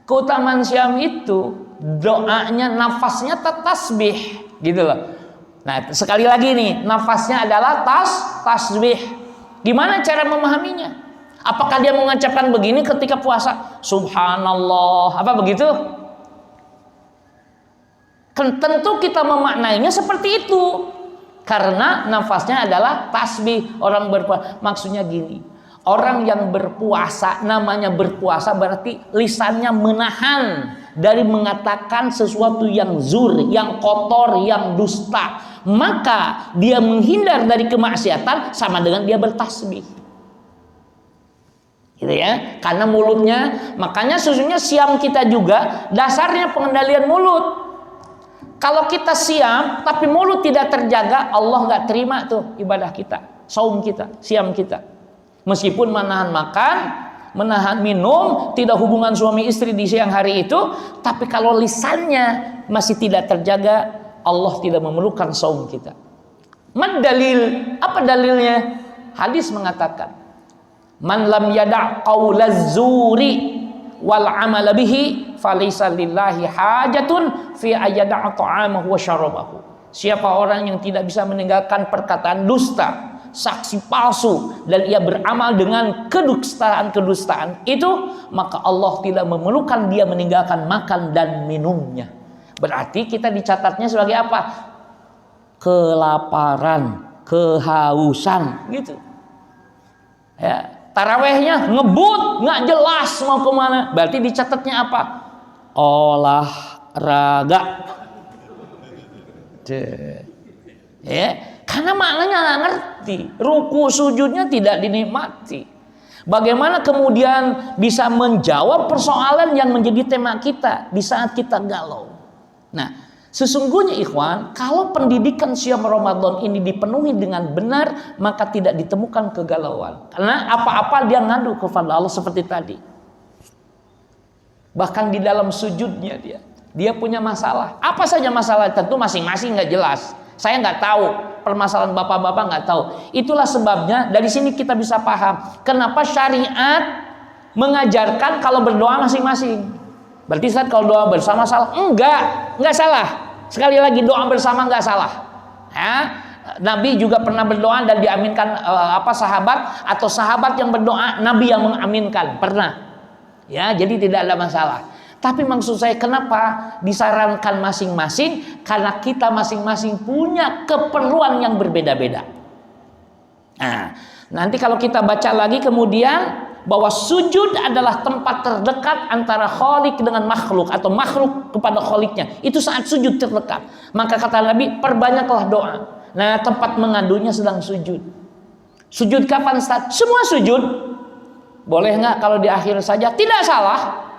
Keutamaan siam itu doanya, nafasnya tasbih, gitu loh. Nah, sekali lagi nih, nafasnya adalah tasbih. Gimana cara memahaminya? Apakah dia mengucapkan begini ketika puasa? Subhanallah, apa begitu? Tentu kita memaknainya seperti itu, karena nafasnya adalah tasbih. Orang berpuasa, maksudnya gini, orang yang berpuasa, namanya berpuasa berarti lisannya menahan dari mengatakan sesuatu yang zur, yang kotor, yang dusta. Maka dia menghindar dari kemaksiatan sama dengan dia bertasbih, gitu ya, karena mulutnya. Makanya sesungguhnya siam kita juga dasarnya pengendalian mulut. Kalau kita siam tapi mulut tidak terjaga, Allah nggak terima tuh ibadah kita, saum kita, siam kita. Meskipun menahan makan, menahan minum, tidak hubungan suami istri di siang hari itu, tapi kalau lisannya masih tidak terjaga, Allah tidak memerlukan saum kita. Dalil, apa dalilnya? Hadis mengatakan, man lam yada' qaulaz zuri wal amal bihi falaysa lillahi hajatun fi ayyada'a ta'amahu wa syarabahu. Siapa orang yang tidak bisa meninggalkan perkataan dusta, saksi palsu, dan ia beramal dengan kedustaan itu, maka Allah tidak memerlukan dia meninggalkan makan dan minumnya. Berarti kita dicatatnya sebagai apa? Kelaparan, kehausan, gitu. Ya, tarawehnya ngebut, nggak jelas mau kemana. Berarti dicatatnya apa? Olahraga. Ya, karena maknanya nggak ngerti. Ruku sujudnya tidak dinikmati. Bagaimana kemudian bisa menjawab persoalan yang menjadi tema kita di saat kita galau? Nah, sesungguhnya ikhwan, kalau pendidikan siam Ramadan ini dipenuhi dengan benar, maka tidak ditemukan kegalauan. Karena apa-apa dia ngadu kepada Allah seperti tadi. Bahkan di dalam sujudnya dia punya masalah. Apa saja masalah? Tentu masing-masing nggak jelas. Saya nggak tahu, permasalahan bapak-bapak nggak tahu. Itulah sebabnya dari sini kita bisa paham kenapa syariat mengajarkan kalau berdoa masing-masing. Berarti saat kalau doa bersama salah? Enggak salah. Sekali lagi, doa bersama enggak salah. Ya, Nabi juga pernah berdoa dan diaminkan sahabat, atau sahabat yang berdoa, Nabi yang mengaminkan, pernah. Ya, jadi tidak ada masalah. Tapi maksud saya kenapa disarankan masing-masing? Karena kita masing-masing punya keperluan yang berbeda-beda. Nah, nanti kalau kita baca lagi kemudian bahwa sujud adalah tempat terdekat antara khalik dengan makhluk, atau makhluk kepada khaliknya. Itu saat sujud terdekat. Maka kata Nabi, perbanyaklah doa. Nah, tempat mengadunya sedang sujud. Sujud kapan, Ustaz? Semua sujud. Boleh nggak kalau di akhir saja? Tidak salah.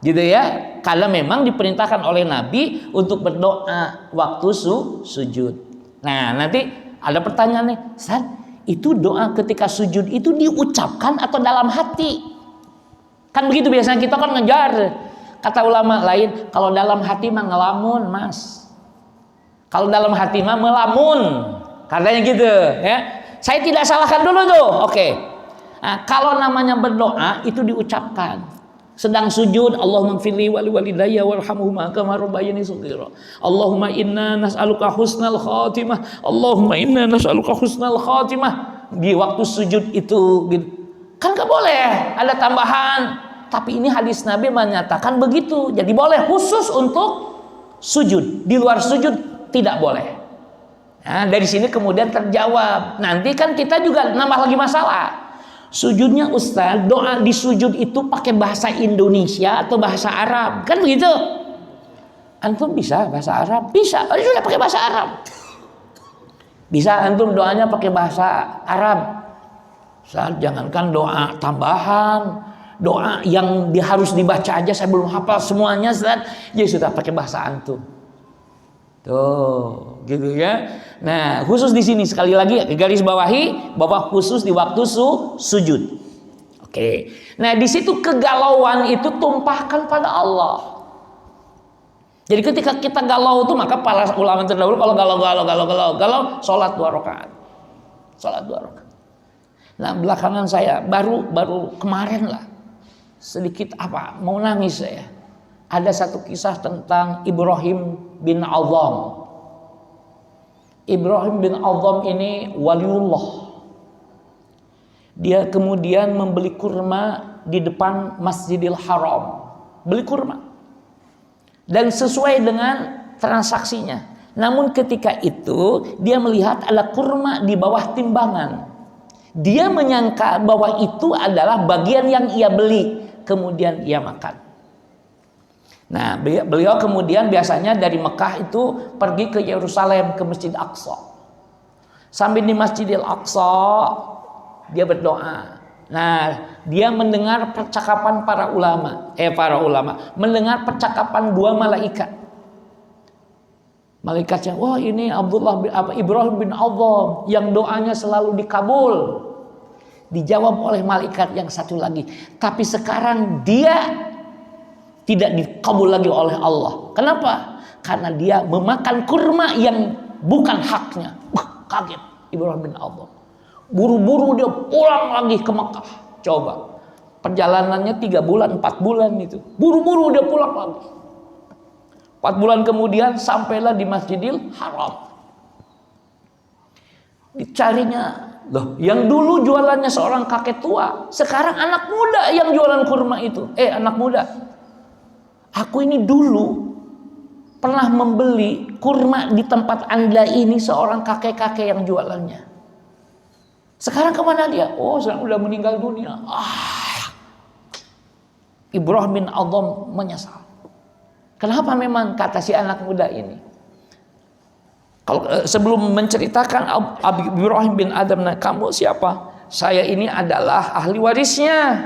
Gitu ya. Karena memang diperintahkan oleh Nabi untuk berdoa waktu sujud. Nah, nanti ada pertanyaan nih, Ustaz, itu doa ketika sujud itu diucapkan atau dalam hati? Kan begitu biasanya kita kan ngejar. Kata ulama lain, kalau dalam hati mah ngelamun, Mas. Kalau dalam hati mah melamun. Katanya gitu, ya. Saya tidak salahkan dulu tuh. Oke. Nah, kalau namanya berdoa itu diucapkan. sedang sujud, Allahumma ighfirli wa liwalidayya warhamhuma kama rabbayani shaghira. Allahumma inna nas'aluka husnal khatimah. Allahumma inna nas'aluka husnal khatimah. Di waktu sujud itu gitu. Kan gak boleh ada tambahan, tapi ini hadis Nabi menyatakan begitu. Jadi boleh khusus untuk sujud. Di luar sujud tidak boleh. Nah, dari sini kemudian terjawab. Nanti kan kita juga nambah lagi masalah. Sujudnya Ustaz, doa di sujud itu pakai bahasa Indonesia atau bahasa Arab? Kan begitu? Antum bisa bahasa Arab? Bisa. Oh, sudah pakai bahasa Arab. Bisa antum doanya pakai bahasa Arab. Ustaz, jangankan doa tambahan, doa yang harus dibaca aja saya belum hafal semuanya, Ustaz. Ya sudah pakai bahasa antum. Tuh, gitu ya. Nah, khusus di sini sekali lagi garis bawahi bahwa khusus di waktu sujud. Oke. Nah, di situ kegalauan itu tumpahkan pada Allah. Jadi ketika kita galau itu maka para ulama terdahulu kalau galau salat 2 rakaat. Salat 2 rakaat. Nah, belakangan saya baru kemarin lah sedikit mau nangis saya. Ada satu kisah tentang Ibrahim bin Adham. Ibrahim bin Adham ini waliullah. Dia kemudian membeli kurma di depan Masjidil Haram. Beli kurma. Dan sesuai dengan transaksinya. Namun ketika itu dia melihat ada kurma di bawah timbangan. Dia menyangka bahwa itu adalah bagian yang ia beli. Kemudian ia makan. Nah, beliau kemudian biasanya dari Mekah itu pergi ke Yerusalem, ke Masjid Aqsa. Sampai di Masjidil Aqsa, dia berdoa. Nah, dia mendengar percakapan para ulama. Mendengar percakapan 2 malaikat. Malaikatnya, wah ini Ibrahim bin Adham yang doanya selalu dikabul. Dijawab oleh malaikat yang satu lagi. Tapi sekarang dia tidak dikabul lagi oleh Allah. Kenapa? Karena dia memakan kurma yang bukan haknya. Kaget Ibrahim bin Adham. Buru-buru dia pulang lagi ke Mekah. Coba. Perjalanannya 3 bulan, 4 bulan itu. Buru-buru dia pulang lagi. 4 bulan kemudian sampailah di Masjidil Haram. Dicarinya. Loh, yang dulu jualannya seorang kakek tua. Sekarang anak muda yang jualan kurma itu. Anak muda. Aku ini dulu pernah membeli kurma di tempat Anda ini seorang kakek-kakek yang jualannya. Sekarang kemana dia? Oh, sekarang udah meninggal dunia. Ibrahim bin Adham menyesal. Kenapa memang kata si anak muda ini? Kalau sebelum menceritakan Ibrahim bin Adham, nah, kamu siapa? Saya ini adalah ahli warisnya,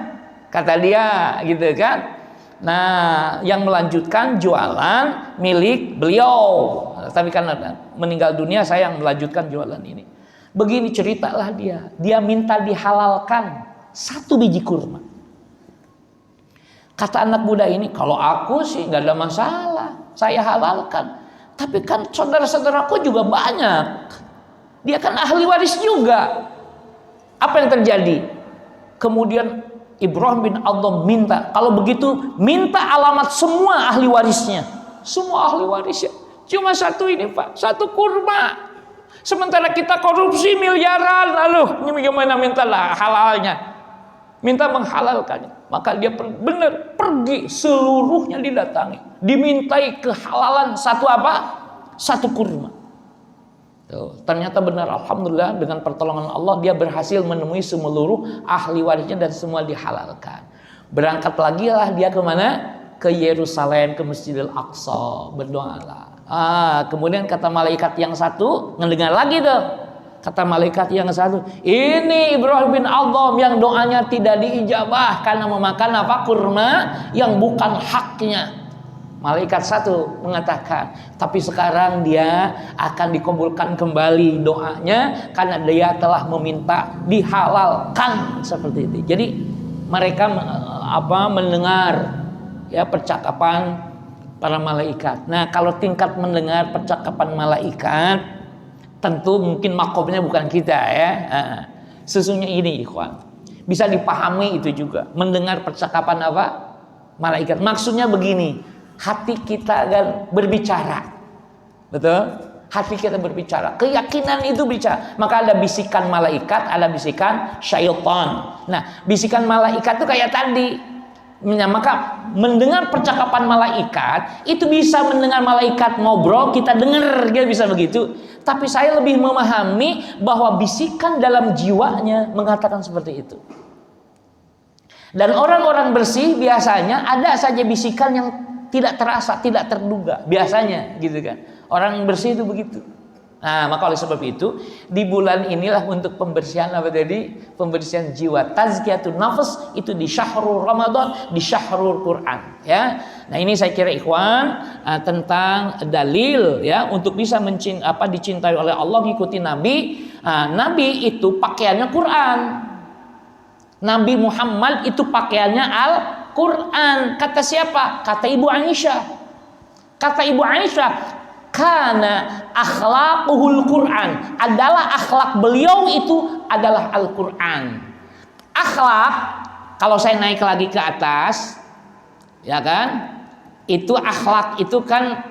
kata dia, gitu kan? Nah, yang melanjutkan jualan milik beliau. Tapi karena meninggal dunia, saya yang melanjutkan jualan ini. Begini ceritalah dia. Dia minta dihalalkan 1 biji kurma. Kata anak muda ini, kalau aku sih nggak ada masalah, saya halalkan. Tapi kan saudara-saudaraku juga banyak. Dia kan ahli waris juga. Apa yang terjadi? Kemudian Ibrahim bin Adham minta, kalau begitu minta alamat semua ahli warisnya. Semua ahli warisnya. Cuma 1 ini Pak, 1 kurma. Sementara kita korupsi miliaran, lalu ini gimana minta halalnya? Minta menghalalkannya. Maka dia benar pergi seluruhnya didatangi. Dimintai kehalalan 1 kurma. Tuh, ternyata benar, alhamdulillah dengan pertolongan Allah dia berhasil menemui seluruh ahli warisnya dan semua dihalalkan. Berangkat lagi lah dia kemana? Ke Yerusalem, ke Masjidil Aqsa, berdoalah. Kemudian kata malaikat yang satu, ngedengar lagi tuh. Kata malaikat yang satu, ini Ibrahim bin Adham yang doanya tidak diijabah karena memakan kurma yang bukan haknya. Malaikat satu mengatakan, tapi sekarang dia akan dikabulkan kembali doanya karena dia telah meminta dihalalkan, seperti itu. Jadi mereka mendengar ya percakapan para malaikat. Nah, kalau tingkat mendengar percakapan malaikat, tentu mungkin makomnya bukan kita ya. Sesungguhnya ini ikhwan, bisa dipahami itu juga. Mendengar percakapan malaikat. Maksudnya begini, hati kita kan berbicara, betul? Hati kita berbicara, keyakinan itu bicara. Maka ada bisikan malaikat, ada bisikan syaitan. Nah, bisikan malaikat itu kayak tadi. Maka mendengar percakapan malaikat itu bisa mendengar malaikat ngobrol, kita dengar, dia bisa begitu. Tapi saya lebih memahami bahwa bisikan dalam jiwanya mengatakan seperti itu. Dan orang-orang bersih biasanya ada saja bisikan yang tidak terasa, tidak terduga, biasanya gitu kan. Orang bersih itu begitu. Nah, maka oleh sebab itu di bulan inilah untuk pembersihan apa tadi? Pembersihan jiwa, tazkiyatun nafs, itu di syahrul Ramadan, di syahrul Quran, ya. Nah, ini saya kira ikhwan tentang dalil ya untuk bisa dicintai oleh Allah, ngikuti Nabi. Nabi itu pakaiannya Quran. Nabi Muhammad itu pakaiannya Al-Quran. Kata siapa? Kata Ibu Aisyah. Kata Ibu Aisyah, karena akhlaquhul Quran, adalah akhlak beliau itu adalah Al-Quran. Akhlak, kalau saya naik lagi ke atas, ya kan, itu akhlak itu kan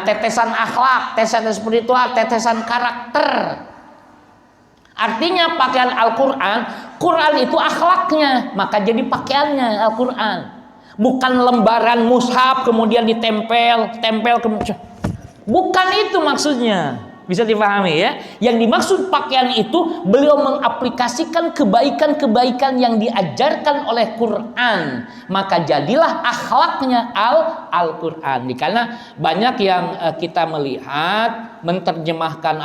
tetesan akhlak, tetesan spiritual, tetesan karakter. Artinya pakaian Al-Quran, Quran itu akhlaknya, maka jadi pakaiannya Al-Quran. Bukan lembaran mushaf kemudian ditempel, kemudian. Bukan itu maksudnya. Bisa dipahami ya. Yang dimaksud pakaian itu beliau mengaplikasikan kebaikan-kebaikan yang diajarkan oleh Quran. Maka jadilah akhlaknya Al-Quran. Karena banyak yang kita melihat menerjemahkan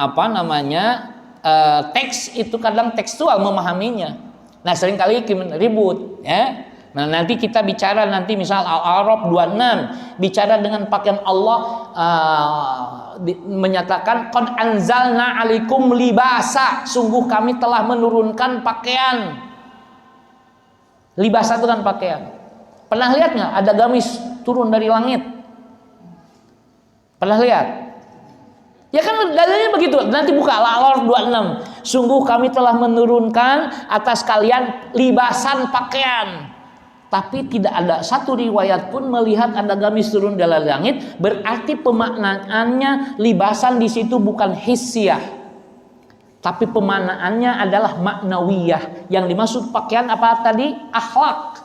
teks itu kadang tekstual memahaminya. Nah, seringkali ribut ya. Nah, nanti kita bicara misal Al-A'raf 26 bicara dengan pakaian Allah menyatakan qad anzalna 'alaikum libasa, sungguh kami telah menurunkan pakaian. Libasa itu kan pakaian. Pernah lihat nggak ada gamis turun dari langit? Pernah lihat? Ya kan dalilnya begitu. Nanti buka Al-A'raf 26. Sungguh kami telah menurunkan atas kalian libasan pakaian. Tapi tidak ada satu riwayat pun melihat ada gamis turun dari langit. Berarti pemaknaannya libasan di situ bukan hissiyah, tapi pemaknaannya adalah maknawiyah. Yang dimaksud pakaian apa tadi? Akhlak.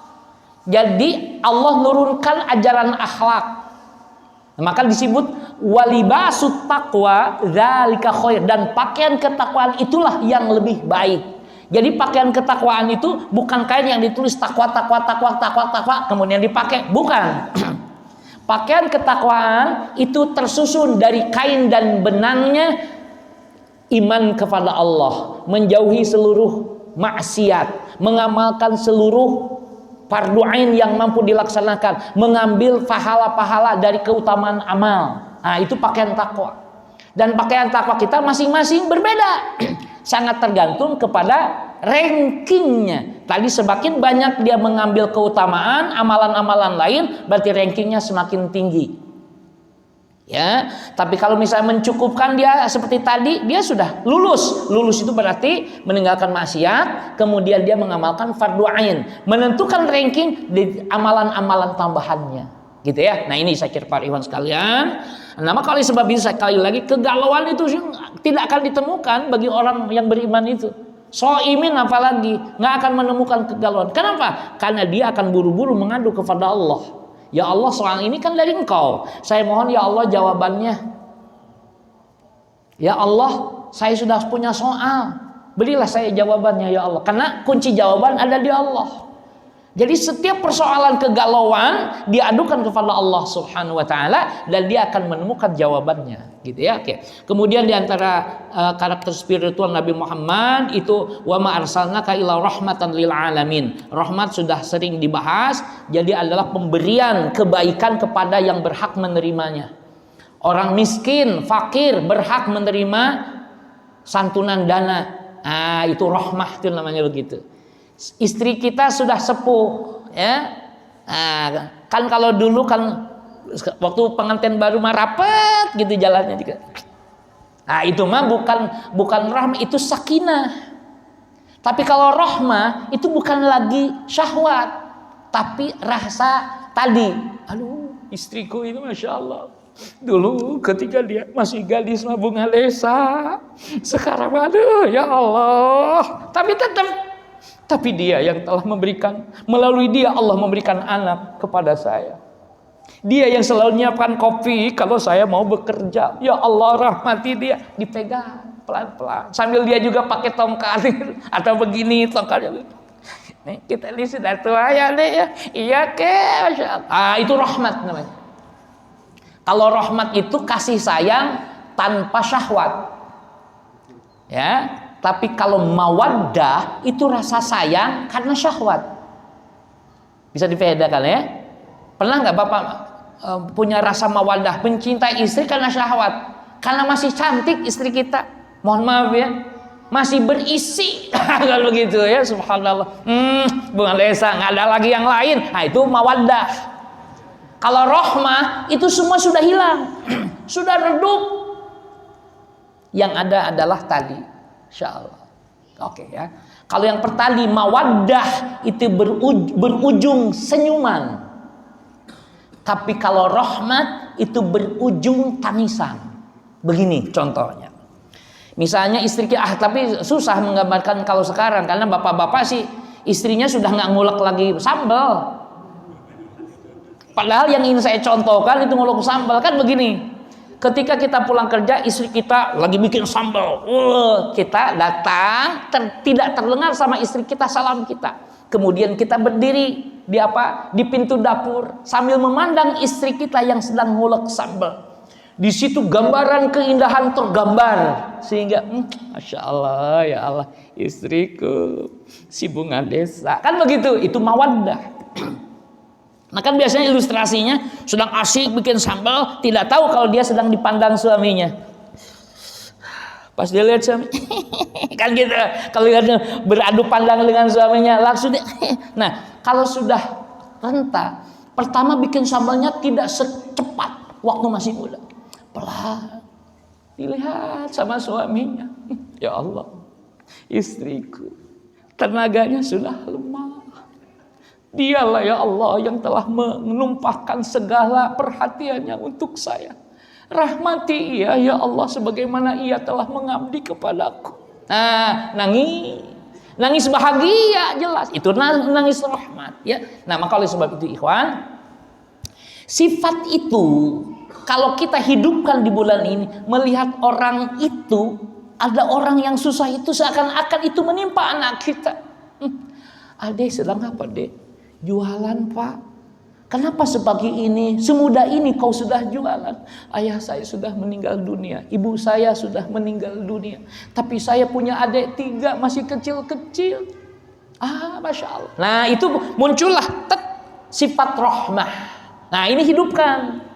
Jadi Allah nurunkan ajaran akhlak. Maka disebut walibasut taqwa dzalika khair, dan pakaian ketakwaan itulah yang lebih baik. Jadi pakaian ketakwaan itu bukan kain yang ditulis takwa kemudian dipakai, bukan. Pakaian ketakwaan itu tersusun dari kain dan benangnya iman kepada Allah, menjauhi seluruh maksiat, mengamalkan seluruh fardu ain yang mampu dilaksanakan, mengambil pahala-pahala dari keutamaan amal. Nah, itu pakaian takwa. Dan pakaian takwa kita masing-masing berbeda. Sangat tergantung kepada rankingnya. Tadi semakin banyak dia mengambil keutamaan amalan-amalan lain, berarti rankingnya semakin tinggi. Ya, tapi kalau misalnya mencukupkan dia seperti tadi, dia sudah lulus. Lulus itu berarti meninggalkan maksiat, kemudian dia mengamalkan fardu ain, menentukan ranking di amalan-amalan tambahannya. Gitu ya. Nah, ini saya kira Pak Iwan sekalian. Nah, maka oleh sebab itu sekali lagi kegalauan itu tidak akan ditemukan bagi orang yang beriman itu. Soimin apalagi nggak akan menemukan kegalauan. Kenapa? Karena dia akan buru-buru mengadu kepada Allah. Ya Allah, soal ini kan dari Engkau. Saya mohon ya Allah jawabannya. Ya Allah, saya sudah punya soal. Berilah saya jawabannya ya Allah. Karena kunci jawaban ada di Allah. Jadi setiap persoalan kegalauan diadukan kepada Allah Subhanahu wa taala dan dia akan menemukan jawabannya, gitu ya. Oke. Kemudian di antara karakter spiritual Nabi Muhammad itu wa ma arsalnaka illa rahmatan lil alamin. Rahmat sudah sering dibahas, jadi adalah pemberian kebaikan kepada yang berhak menerimanya. Orang miskin, fakir berhak menerima santunan dana. Ah, itu rahmah itu namanya begitu. Istri kita sudah sepuh, ya. Nah, kan kalau dulu kan waktu pengantin baru mah rapet gitu jalannya juga. Nah, itu mah bukan rahmah, itu sakinah. Tapi kalau rahmah itu bukan lagi syahwat. tapi rasa tadi, aduh istriku itu Masya Allah, dulu ketika dia masih gadis mah bunga lesa, sekarang aduh ya Allah, tapi dia yang telah memberikan, melalui dia Allah memberikan anak kepada saya. Dia yang selalu nyiapkan kopi kalau saya mau bekerja. Ya Allah, rahmati dia. Dipegang pelan-pelan sambil dia juga pakai tongkat atau begini tongkatnya. Nih kita ini sudah tua ya deh ya. Iya ke, Masya Allah. Itu rahmat namanya. Kalau rahmat itu kasih sayang tanpa syahwat. Ya, tapi kalau mawaddah itu rasa sayang karena syahwat. Bisa dibedakan ya? Pernah nggak Bapak punya rasa mawaddah, mencintai istri karena syahwat, karena masih cantik istri kita? Mohon maaf ya, masih berisi kalau begitu ya, subhanallah. Bunga lesa, nggak ada lagi yang lain. Nah itu mawaddah. Kalau rahmah itu semua sudah hilang, sudah redup. Yang ada adalah tali, insyaallah. Oke ya. Kalau yang pertali mawaddah itu berujung senyuman. Tapi kalau rahmat itu berujung tangisan. Begini contohnya. Misalnya istri kita, tapi susah menggambarkan kalau sekarang karena bapak-bapak sih istrinya sudah nggak ngulek lagi sambal. Padahal yang ingin saya contohkan itu ngulek sambal kan begini. Ketika kita pulang kerja, istri kita lagi bikin sambal. Kita datang, tidak terdengar sama istri kita salam kita. Kemudian kita berdiri di pintu dapur sambil memandang istri kita yang sedang ngulek sambal. Di situ gambaran keindahan tergambar sehingga Masya Allah ya Allah, istriku si bunga desa. Kan begitu, itu mawaddah. Nah kan biasanya ilustrasinya sedang asyik bikin sambal, tidak tahu kalau dia sedang dipandang suaminya. Pas dia lihat suami, kan gitu. Kalau lihat beradu pandang dengan suaminya, langsung dia. Nah, kalau sudah renta, pertama bikin sambalnya tidak secepat waktu masih muda. Pelan, dilihat sama suaminya. Ya Allah, istriku, tenaganya sudah lemah. Dialah ya Allah yang telah menumpahkan segala perhatiannya untuk saya. Rahmati ia ya Allah sebagaimana ia telah mengabdi kepadaku. Nah, nangis bahagia jelas. Itu nangis rahmat ya. Nah, maka oleh sebab itu ikhwan, sifat itu kalau kita hidupkan di bulan ini, melihat orang itu, ada orang yang susah itu seakan-akan itu menimpa anak kita. Adek sedang apa, Dek? Jualan, Pak. Kenapa sepagi ini, semudah ini kau sudah jualan? Ayah saya sudah meninggal dunia, ibu saya sudah meninggal dunia. Tapi saya punya adik 3 masih kecil-kecil. Masya Allah. Nah itu muncullah sifat rahmah. Nah ini hidupkan.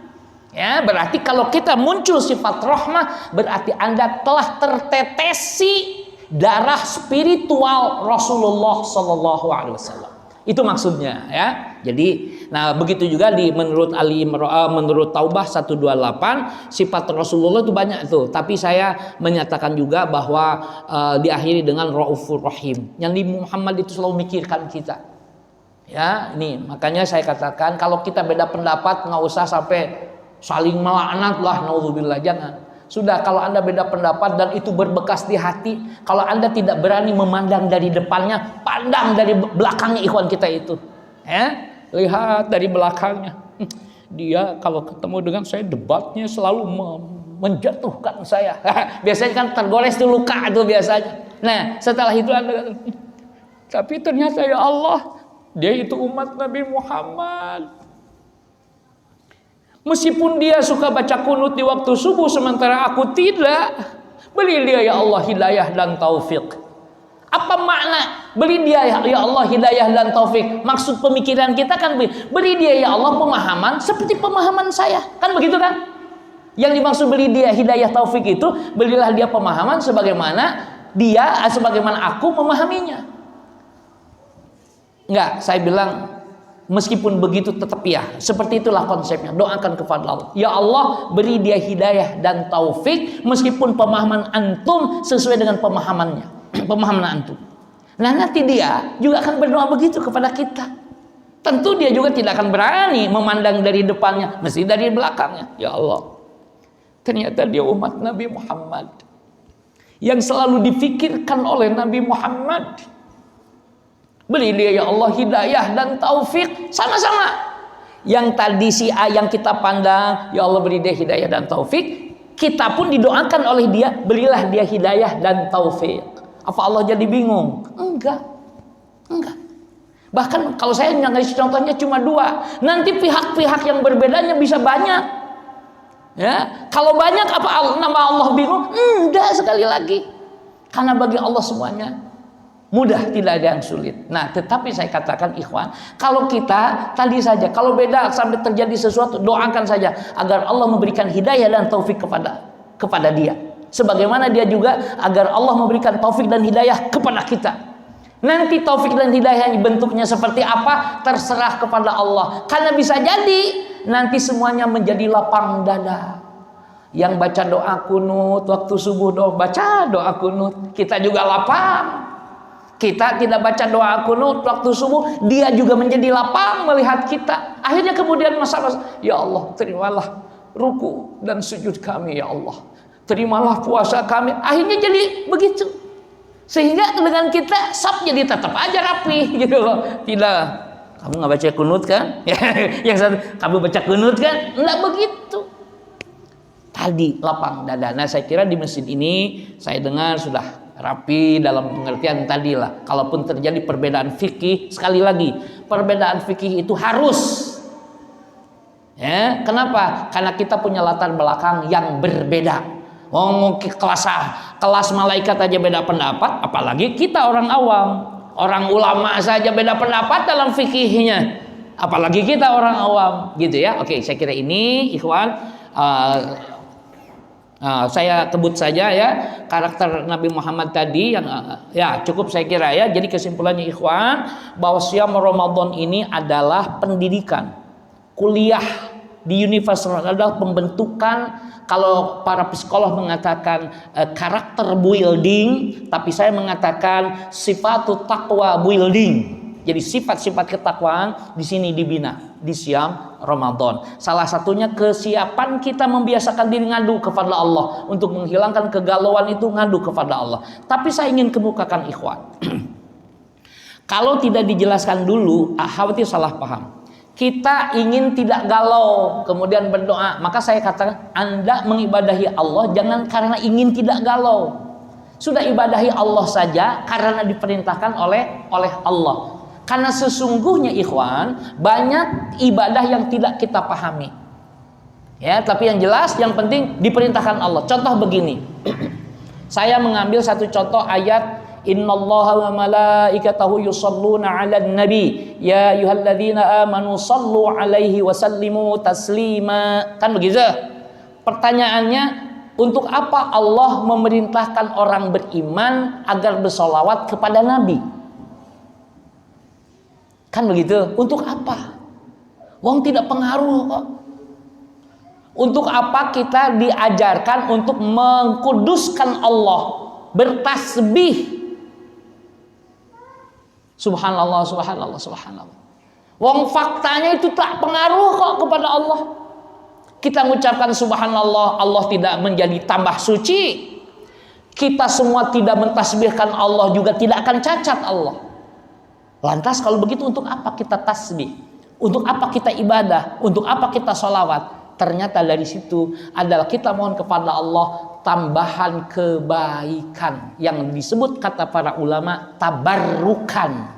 Ya berarti kalau kita muncul sifat rahmah, berarti Anda telah tertetesi darah spiritual Rasulullah Sallallahu Alaihi Wasallam. Itu maksudnya ya. Jadi nah begitu juga menurut menurut Taubah 128 sifat Rasulullah itu banyak itu. Tapi saya menyatakan juga bahwa diakhiri dengan Raufur Rahim. Yang di Muhammad itu selalu mikirkan kita. Ya, ini makanya saya katakan kalau kita beda pendapat nggak usah sampai saling melaknat lah, naudzubillah, jangan. Sudah kalau Anda beda pendapat dan itu berbekas di hati, kalau Anda tidak berani memandang dari depannya, pandang dari belakangnya ikhwan kita itu. Lihat dari belakangnya. Dia kalau ketemu dengan saya debatnya selalu menjatuhkan saya. Biasanya kan tergores tuh luka itu biasanya. Nah, setelah itu Anda tapi ternyata ya Allah, dia itu umat Nabi Muhammad. Meskipun dia suka baca kunut di waktu subuh sementara aku tidak, beri dia ya Allah hidayah dan taufik. Apa makna beri dia ya Allah hidayah dan taufik? Maksud pemikiran kita kan beri dia ya Allah pemahaman seperti pemahaman saya. Kan begitu kan? Yang dimaksud beri dia hidayah taufik itu berilah dia pemahaman sebagaimana aku memahaminya. Enggak, saya bilang meskipun begitu tetap ya, seperti itulah konsepnya. Doakan kepada Allah. Ya Allah, beri dia hidayah dan taufik meskipun pemahaman antum sesuai dengan pemahaman antum. Nah, nanti dia juga akan berdoa begitu kepada kita. tentu dia juga tidak akan berani memandang dari depannya, mesti dari belakangnya. Ya Allah, ternyata dia umat Nabi Muhammad yang selalu difikirkan oleh Nabi Muhammad. Beri dia ya Allah hidayah dan taufik. Sama-sama. Yang tadi si A yang kita pandang, ya Allah beri dia hidayah dan taufik, kita pun didoakan oleh dia, berilah dia hidayah dan taufik. Apa Allah jadi bingung? Enggak. Bahkan kalau saya ngasih contohnya cuma 2, nanti pihak-pihak yang berbedanya bisa banyak. Ya, kalau banyak apa nama Allah bingung? Enggak, sekali lagi. Karena bagi Allah semuanya mudah, tidak ada yang sulit. Nah, tetapi saya katakan ikhwan, kalau kita tadi saja, kalau beda sampai terjadi sesuatu, doakan saja agar Allah memberikan hidayah dan taufik kepada dia. Sebagaimana dia juga agar Allah memberikan taufik dan hidayah kepada kita. Nanti taufik dan hidayah bentuknya seperti apa terserah kepada Allah. Karena bisa jadi nanti semuanya menjadi lapang dada. Yang baca doa kunut waktu subuh baca doa kunut, kita juga lapang. Kita tidak baca doa kunut waktu subuh, dia juga menjadi lapang melihat kita. Akhirnya kemudian masa-masa, ya Allah terimalah ruku dan sujud kami ya Allah. Terimalah puasa kami. Akhirnya jadi begitu. Sehingga dengan kita sab jadi tetap aja rapi gitu loh. Tidak, kamu nggak baca kunut kan? Yang satu, kamu baca kunut kan? Enggak begitu. Tadi lapang dada. Nah, saya kira di masjid ini saya dengar sudah rapi dalam pengertian tadi lah. Kalaupun terjadi perbedaan fikih, sekali lagi perbedaan fikih itu harus. Ya, kenapa? Karena kita punya latar belakang yang berbeda. Kelas malaikat aja beda pendapat, apalagi kita orang awam. Orang ulama saja beda pendapat dalam fikihnya, apalagi kita orang awam, gitu ya. Oke, saya kira ini ikhwan, saya kebut saja ya karakter Nabi Muhammad tadi yang ya cukup saya kira ya. Jadi kesimpulannya ikhwan, bahwa Siyam Ramadan ini adalah pendidikan, kuliah di universitas, adalah pembentukan. Kalau para psikolog mengatakan karakter building, tapi saya mengatakan sifatut taqwa building. Jadi sifat-sifat ketakwaan di sini dibina di Siyam Ramadan. Salah satunya kesiapan kita membiasakan diri ngadu kepada Allah, untuk menghilangkan kegalauan itu ngadu kepada Allah. Tapi saya ingin kemukakan ikhwan. Kalau tidak dijelaskan dulu, khawatir salah paham. Kita ingin tidak galau kemudian berdoa, maka saya katakan Anda mengibadahi Allah jangan karena ingin tidak galau. Sudah ibadahi Allah saja karena diperintahkan oleh Allah. Karena sesungguhnya ikhwan, banyak ibadah yang tidak kita pahami. Ya, tapi yang jelas yang penting diperintahkan Allah. Contoh begini. Saya mengambil satu contoh ayat Innallaha wa malaikatahu yusalluna 'alan nabi ya ayyuhalladzina amanu sallu 'alaihi wa sallimu taslima. Kan begitu? Pertanyaannya, untuk apa Allah memerintahkan orang beriman agar bersolawat kepada Nabi? Kan begitu? Untuk apa? Wong tidak pengaruh kok. Untuk apa kita diajarkan untuk mengkuduskan Allah, bertasbih? Subhanallah, subhanallah, subhanallah. Wong faktanya itu tak pengaruh kok kepada Allah. Kita mengucapkan subhanallah, Allah tidak menjadi tambah suci. Kita semua tidak mentasbihkan Allah juga tidak akan cacat Allah. Lantas kalau begitu untuk apa kita tasbih? Untuk apa kita ibadah? Untuk apa kita sholawat? Ternyata dari situ adalah kita mohon kepada Allah tambahan kebaikan yang disebut kata para ulama tabarrukan.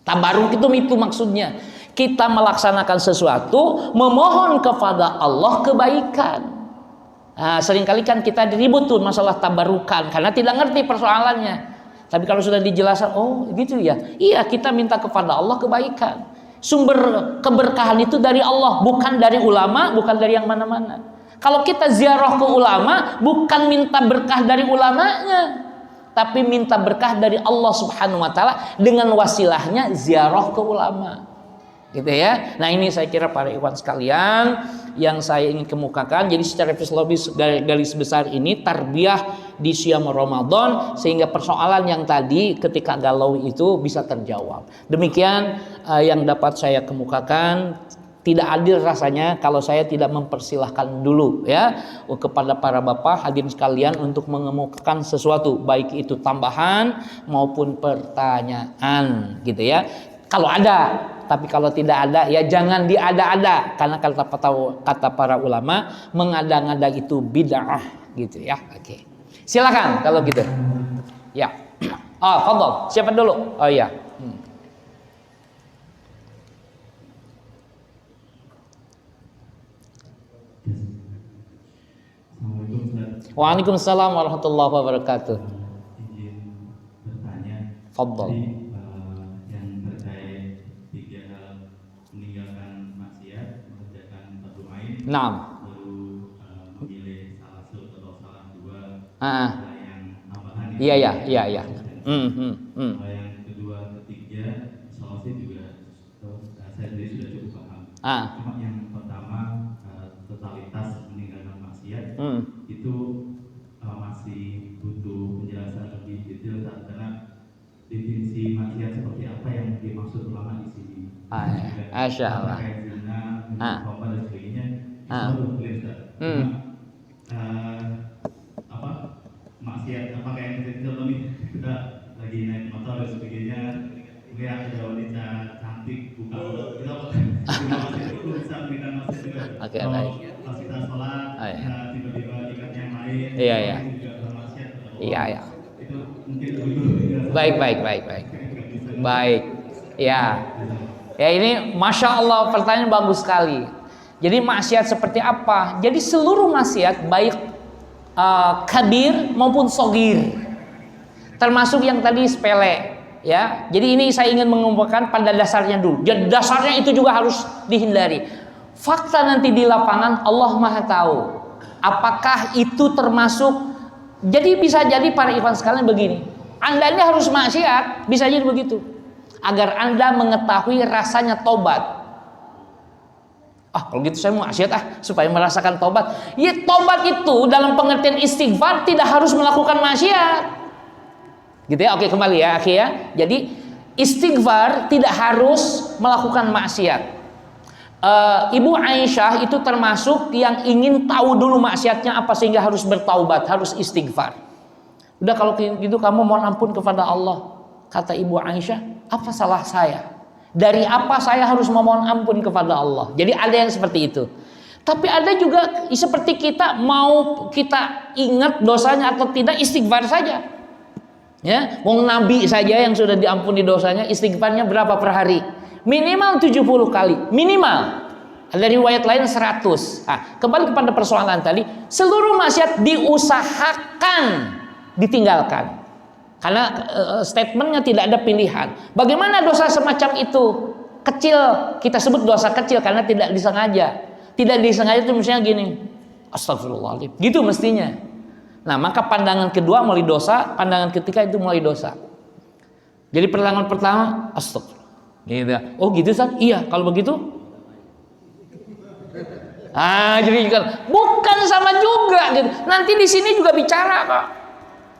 Tabarruk itu maksudnya kita melaksanakan sesuatu memohon kepada Allah kebaikan. Nah, seringkali kan kita diribut tuh masalah tabarrukan karena tidak ngerti persoalannya. Tapi kalau sudah dijelaskan, oh gitu ya. Iya, kita minta kepada Allah kebaikan. Sumber keberkahan itu dari Allah, bukan dari ulama, bukan dari yang mana-mana. Kalau kita ziarah ke ulama, bukan minta berkah dari ulamanya, tapi minta berkah dari Allah Subhanahu wa taala dengan wasilahnya ziarah ke ulama. Gitu ya. Nah, ini saya kira para ikhwan sekalian, yang saya ingin kemukakan. Jadi secara filosofis garis besar ini tarbiyah di Syam Ramadan, sehingga persoalan yang tadi ketika galau itu bisa terjawab. Demikian yang dapat saya kemukakan. Tidak adil rasanya kalau saya tidak mempersilahkan dulu ya kepada para bapak hadirin sekalian untuk mengemukakan sesuatu, baik itu tambahan maupun pertanyaan gitu ya. Kalau ada, tapi kalau tidak ada ya jangan diada-ada, karena kata para ulama mengada-ngada itu bid'ah gitu ya. Oke. Silakan kalau gitu. Ya. Oh, fadhol. Siapa dulu? Oh iya. Waalaikumsalam warahmatullahi wabarakatuh. Izin bertanya. Fadhol. Yang terkait 3 hal: meninggalkan maksiat, mengerjakan fardu ain, Naam. baru memilih salah satu atau salah 2 yang tambahan. Iya. Yang kedua, ketiga, solusi juga saya sendiri sudah cukup paham. Cuma yang pertama, totalitas meninggalkan maksiat itu masih butuh penjelasan lebih detail, karena definisi maksiat seperti apa yang dimaksud ulama di sini. Masya Allah. Kayak zina, minum dan sebagainya, itu belum apa maksiat apakah yang contoh nih, kita lagi naik motor dan sebagainya, melihat ada wanita cantik buka mulut, kita maksiat itu bisa memberikan maksiat juga. Oke, kalau baik. pas kita sholat, tiba-tiba ikat yang lain, Iya. juga bermaksiat. Iya. Itu mungkin lebih Baik. Ya ini Masya Allah, pertanyaan bagus sekali. Jadi maksiat seperti apa? Jadi seluruh maksiat baik kabir maupun sogir, termasuk yang tadi sepele ya. Jadi ini saya ingin mengumpulkan pada dasarnya dulu. Jadi dasarnya itu juga harus dihindari. Fakta nanti di lapangan Allah Maha tahu apakah itu termasuk. Jadi bisa jadi para ikhwan sekalian begini, Anda ini harus maksiat, bisa jadi begitu, agar Anda mengetahui rasanya tobat. Kalau gitu saya mau maksiat supaya merasakan tobat. Ya, tobat itu dalam pengertian istighfar tidak harus melakukan maksiat. Gitu ya. Oke, kembali ya, akhi ya. Jadi istighfar tidak harus melakukan maksiat. Ibu Aisyah itu termasuk yang ingin tahu dulu maksiatnya apa sehingga harus bertaubat, harus istighfar. Udah kalau gitu kamu mohon ampun kepada Allah. Kata Ibu Aisyah, apa salah saya? Dari apa saya harus memohon ampun kepada Allah? Jadi ada yang seperti itu. Tapi ada juga seperti kita, mau kita ingat dosanya atau tidak, istighfar saja. Ya, wong Nabi saja yang sudah diampuni dosanya, istighfarnya berapa per hari? Minimal 70 kali, minimal. Ada riwayat lain 100. Kembali kepada persoalan tadi, seluruh maksiat diusahakan ditinggalkan. Karena statementnya tidak ada pilihan. Bagaimana dosa semacam itu? Kecil, kita sebut dosa kecil karena tidak disengaja. Tidak disengaja itu misalnya gini, astagfirullahaladzim, gitu mestinya. Nah, maka pandangan kedua mulai dosa, pandangan ketiga itu mulai dosa. Jadi pandangan pertama, astagfirullah. Gitu. Oh gitu Ustaz? Iya, kalau begitu. Jadi bukan sama juga gitu. Nanti di sini juga bicara kok.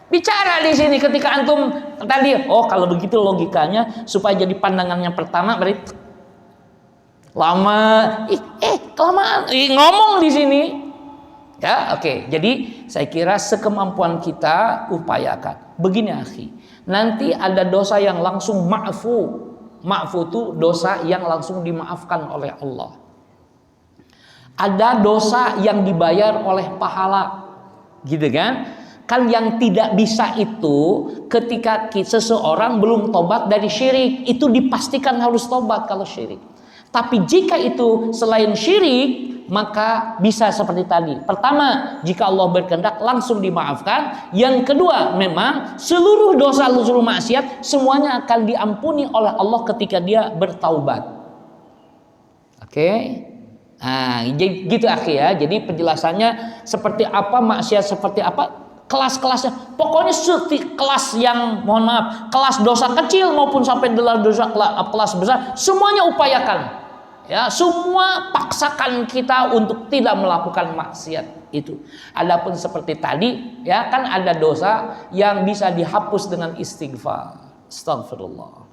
Bicara di sini ketika antum tadi, kalau begitu logikanya supaya jadi pandangan yang pertama berarti lama, kelamaan, ngomong di sini. Ya, oke. Jadi saya kira sekemampuan kita upayakan. Begini akhi, nanti ada dosa yang langsung ma'fu. Ma'fu itu dosa yang langsung dimaafkan oleh Allah. Ada dosa yang dibayar oleh pahala, gitu kan? Kan yang tidak bisa itu ketika seseorang belum tobat dari syirik, itu dipastikan harus tobat kalau syirik. Tapi jika itu selain syirik, maka bisa seperti tadi. Pertama, jika Allah berkehendak langsung dimaafkan. Yang kedua, memang seluruh dosa, seluruh maksiat semuanya akan diampuni oleh Allah ketika dia bertaubat. Oke? Gitu akhi ya. Jadi penjelasannya seperti apa, maksiat seperti apa, kelas-kelasnya, pokoknya kelas yang mohon maaf, kelas dosa kecil maupun sampai dalam dosa kelas besar, semuanya upayakan Ya, semua paksakan kita untuk tidak melakukan maksiat itu. Adapun seperti tadi, ya kan ada dosa yang bisa dihapus dengan istighfar. Astagfirullah.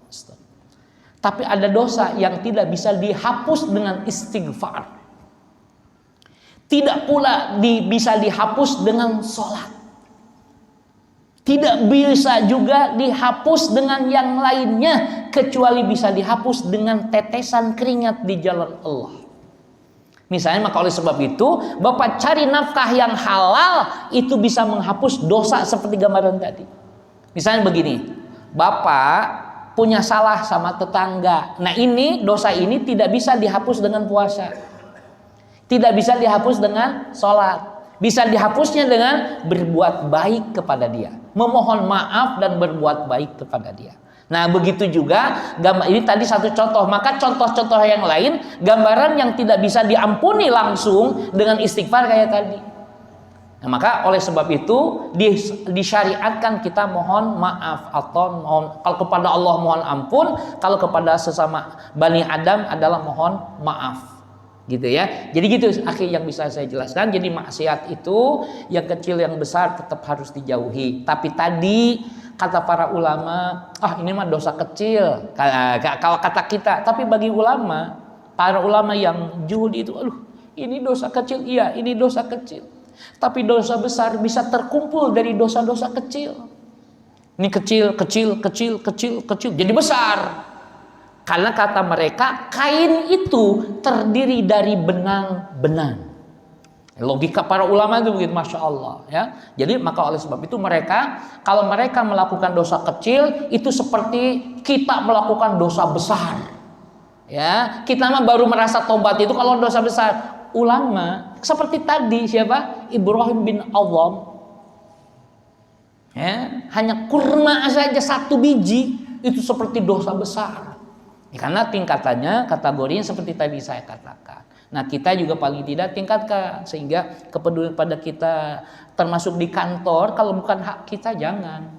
Tapi ada dosa yang tidak bisa dihapus dengan istighfar. Tidak pula bisa dihapus dengan sholat. Tidak bisa juga dihapus dengan yang lainnya, kecuali bisa dihapus dengan tetesan keringat di jalan Allah. Misalnya, maka oleh sebab itu Bapak cari nafkah yang halal, itu bisa menghapus dosa seperti gambaran tadi. Misalnya begini, Bapak punya salah sama tetangga. Nah, ini dosa ini tidak bisa dihapus dengan puasa, tidak bisa dihapus dengan sholat. Bisa dihapusnya dengan berbuat baik kepada dia, memohon maaf dan berbuat baik kepada dia. Nah, begitu juga ini tadi satu contoh, maka contoh-contoh yang lain, gambaran yang tidak bisa diampuni langsung dengan istighfar kayak tadi. Nah, maka oleh sebab itu disyariatkan kita mohon maaf atau kalau kepada Allah mohon ampun, kalau kepada sesama Bani Adam adalah mohon maaf. Gitu ya. Jadi gitu akhir yang bisa saya jelaskan. Jadi maksiat itu yang kecil yang besar tetap harus dijauhi. Tapi tadi kata para ulama, ini mah dosa kecil kalau kata kita. Tapi bagi ulama, para ulama yang juhud itu, ini dosa kecil, iya ini dosa kecil. Tapi dosa besar bisa terkumpul dari dosa-dosa kecil. Ini kecil, jadi besar. Karena kata mereka, kain itu terdiri dari benang-benang. Logika para ulama itu begitu, masya Allah. Ya. Jadi maka oleh sebab itu mereka, kalau mereka melakukan dosa kecil, itu seperti kita melakukan dosa besar. Ya, kita mah baru merasa tobat itu kalau dosa besar. Ulama seperti tadi siapa? Ibrahim bin Adham. Ya, hanya kurma saja 1 biji itu seperti dosa besar. Karena tingkatannya, kategorinya seperti tadi saya katakan. Nah, kita juga paling tidak tingkatkan sehingga kepedulian pada kita, termasuk di kantor, kalau bukan hak kita jangan.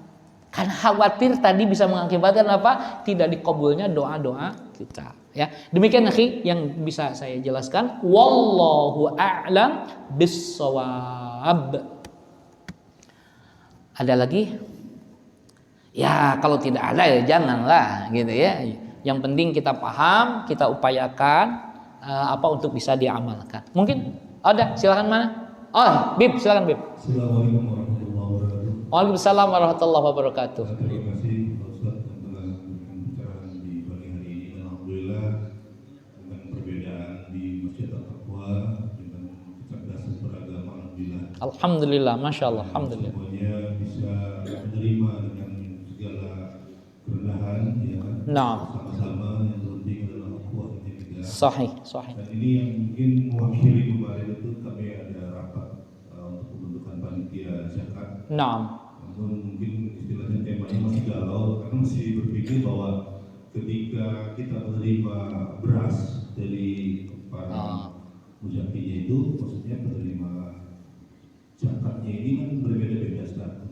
Karena khawatir tadi bisa mengakibatkan apa? Tidak dikabulnya doa-doa kita. Ya, demikian akhi yang bisa saya jelaskan. Wallahu a'lam bissawab. Ada lagi? Ya, kalau tidak ada ya janganlah, gitu ya. Yang penting kita paham, kita upayakan untuk bisa diamalkan. Mungkin ada, silakan mana? Bib, silakan Bib. Assalamualaikum warahmatullahi wabarakatuh. Waalaikumsalam warahmatullahi wabarakatuh. Terima kasih Pak Ustaz yang telah memberikan pencerahan di pagi hari ini. Alhamdulillah dengan perbedaan di Masjid At-Taqwa dengan kecerdasan beragama, alhamdulillah. Masya Allah, alhamdulillah. Semuanya bisa menerima dengan segala kerendahan, ya. Nah. Sama-sama yang penting adalah ukhuwah intinya. Sahih. Dan ini yang mungkin mewakili kemarin itu kami ada rapat untuk pembentukan panitia zakat. Nah. Namun mungkin istilahnya temanya masih galau karena masih berpikir bahwa ketika kita menerima beras dari para mujahidinya itu, maksudnya menerima zakatnya ini kan berbeda-beda.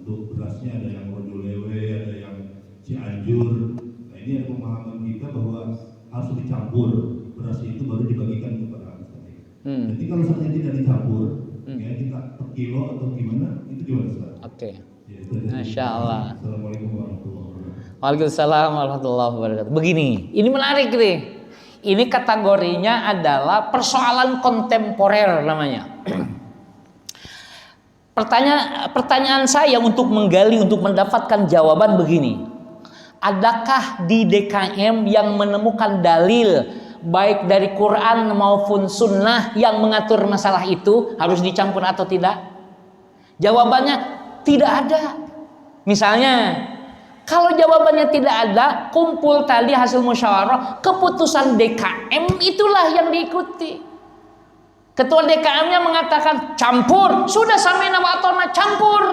Untuk berasnya ada yang Rojolewe, ada yang Cianjur. Nah, ini ada pemahaman kita bahwa harus dicampur, beras itu baru dibagikan kepada masyarakat. Jadi kalau misalnya tidak dicampur, ya kita per kilo atau gimana, itu gimana Ustaz? Oke. Ya, Masya Allah. Assalamualaikum warahmatullahi wabarakatuh. Waalaikumsalam warahmatullahi wabarakatuh. Begini, ini menarik nih. Ini kategorinya adalah persoalan kontemporer namanya. Pertanyaan saya untuk menggali, untuk mendapatkan jawaban begini. Adakah di DKM yang menemukan dalil baik dari Quran maupun sunnah yang mengatur masalah itu harus dicampur atau tidak? Jawabannya tidak ada. Misalnya, kalau jawabannya tidak ada, kumpul tadi hasil musyawarah, keputusan DKM itulah yang diikuti. Ketua DKM-nya mengatakan campur, sudah sampai nama atona campur.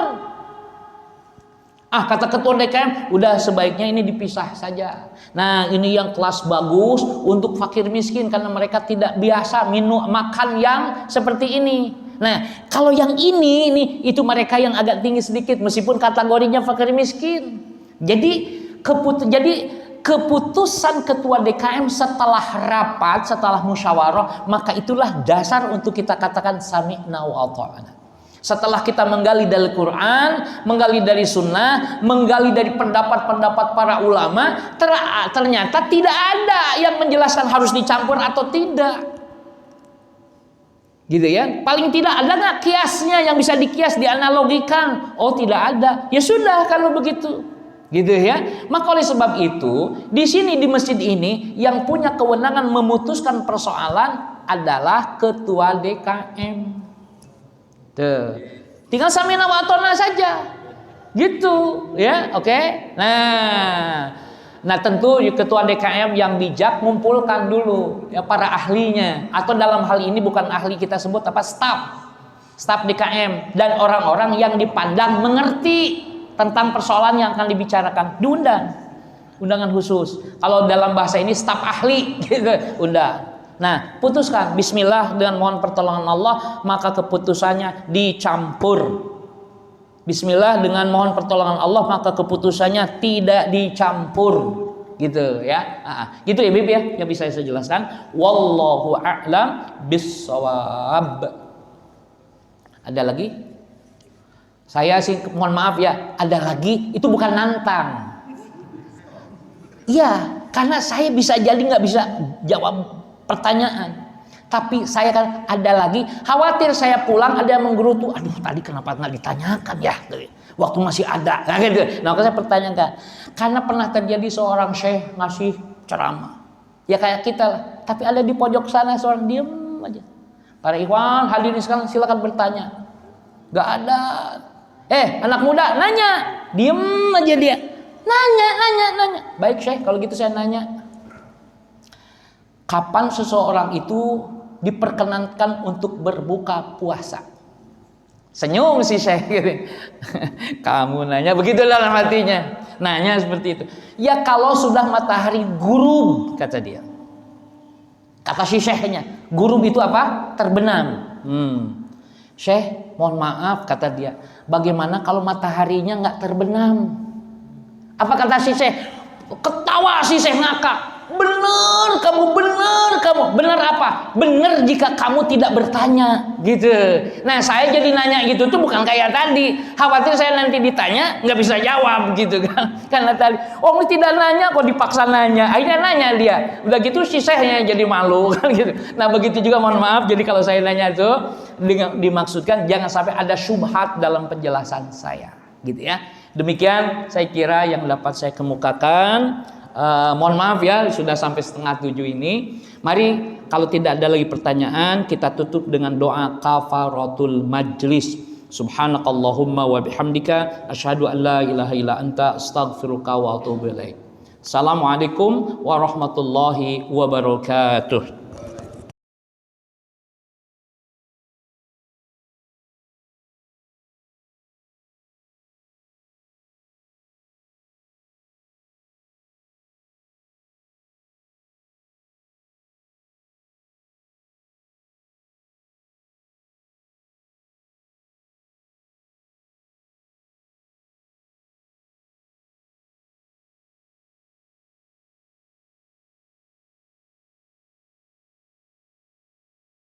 Kata ketua DKM, udah sebaiknya ini dipisah saja. Nah, ini yang kelas bagus untuk fakir miskin karena mereka tidak biasa makan yang seperti ini. Nah, kalau yang ini itu mereka yang agak tinggi sedikit meskipun kategorinya fakir miskin. Jadi keputusan ketua DKM setelah rapat, setelah musyawarah, maka itulah dasar untuk kita katakan sami'na wa ata'na. Setelah kita menggali dari Quran, menggali dari sunnah, menggali dari pendapat-pendapat para ulama, ternyata tidak ada yang menjelaskan harus dicampur atau tidak. Gitu ya. Paling tidak ada nggak kiasnya yang bisa dikias, dianalogikan? Oh, tidak ada. Ya sudah kalau begitu. Gitu ya. Maka oleh sebab itu, di sini di masjid ini yang punya kewenangan memutuskan persoalan adalah ketua DKM. Tuh. Tinggal sami'na wa ata'na saja. Gitu, ya. Oke. Nah, tentu ketua DKM yang bijak ngumpulkan dulu ya para ahlinya, atau dalam hal ini bukan ahli kita sebut apa, staf DKM dan orang-orang yang dipandang mengerti tentang persoalan yang akan dibicarakan, diundang undangan khusus. Kalau dalam bahasa ini staf ahli gitu, undang. Nah, putuskan bismillah dengan mohon pertolongan Allah, maka keputusannya dicampur. Bismillah dengan mohon pertolongan Allah, maka keputusannya tidak dicampur, gitu ya. Gitu ya Bib ya, yang bisa saya jelaskan. Wallahu a'lam bissawab. Ada lagi? Saya sih mohon maaf ya, ada lagi itu bukan nantang. Iya, karena saya bisa jadi nggak bisa jawab pertanyaan. Tapi saya kan ada lagi, khawatir saya pulang ada yang menggerutu, aduh tadi kenapa nggak ditanyakan ya, waktu masih ada, nah, gitu. Nah, saya pertanyakan, karena pernah terjadi seorang syekh ngasih ceramah, ya kayak kita lah, tapi ada di pojok sana seorang diem aja. Para ikhwan hadirin sekarang silakan bertanya, nggak ada. Anak muda nanya, diem aja dia, nanya. Baik syekh, kalau gitu saya nanya, kapan seseorang itu diperkenankan untuk berbuka puasa? Senyum si Syekh gitu. Kamu nanya begitu dalam hatinya, nanya seperti itu. Ya kalau sudah matahari gurub, kata dia. Kata si Syekhnya, gurub itu apa? Terbenam. Syekh, mohon maaf, kata dia, bagaimana kalau mataharinya nggak terbenam? Apa kata si Syekh? Ketawa si Syekh, ngakak. Benar kamu. Benar apa? Benar jika kamu tidak bertanya, gitu. Nah, saya jadi nanya gitu tuh bukan kayak tadi. Khawatir saya nanti ditanya nggak bisa jawab, gitu kan? Karena tadi, ini tidak nanya kok dipaksa nanya. Akhirnya nanya dia. Udah gitu si Syekhnya jadi malu kan gitu. Nah, begitu juga mohon maaf. Jadi kalau saya nanya itu dimaksudkan jangan sampai ada syubhat dalam penjelasan saya, gitu ya. Demikian saya kira yang dapat saya kemukakan. Mohon maaf ya sudah sampai 6:30 ini. Mari kalau tidak ada lagi pertanyaan, kita tutup dengan doa kafaratul majlis. Subhanakallahumma wa bihamdika asyhadu an la ilaha illa anta astaghfiruka wa atubu ilaik. Assalamualaikum warahmatullahi wabarakatuh.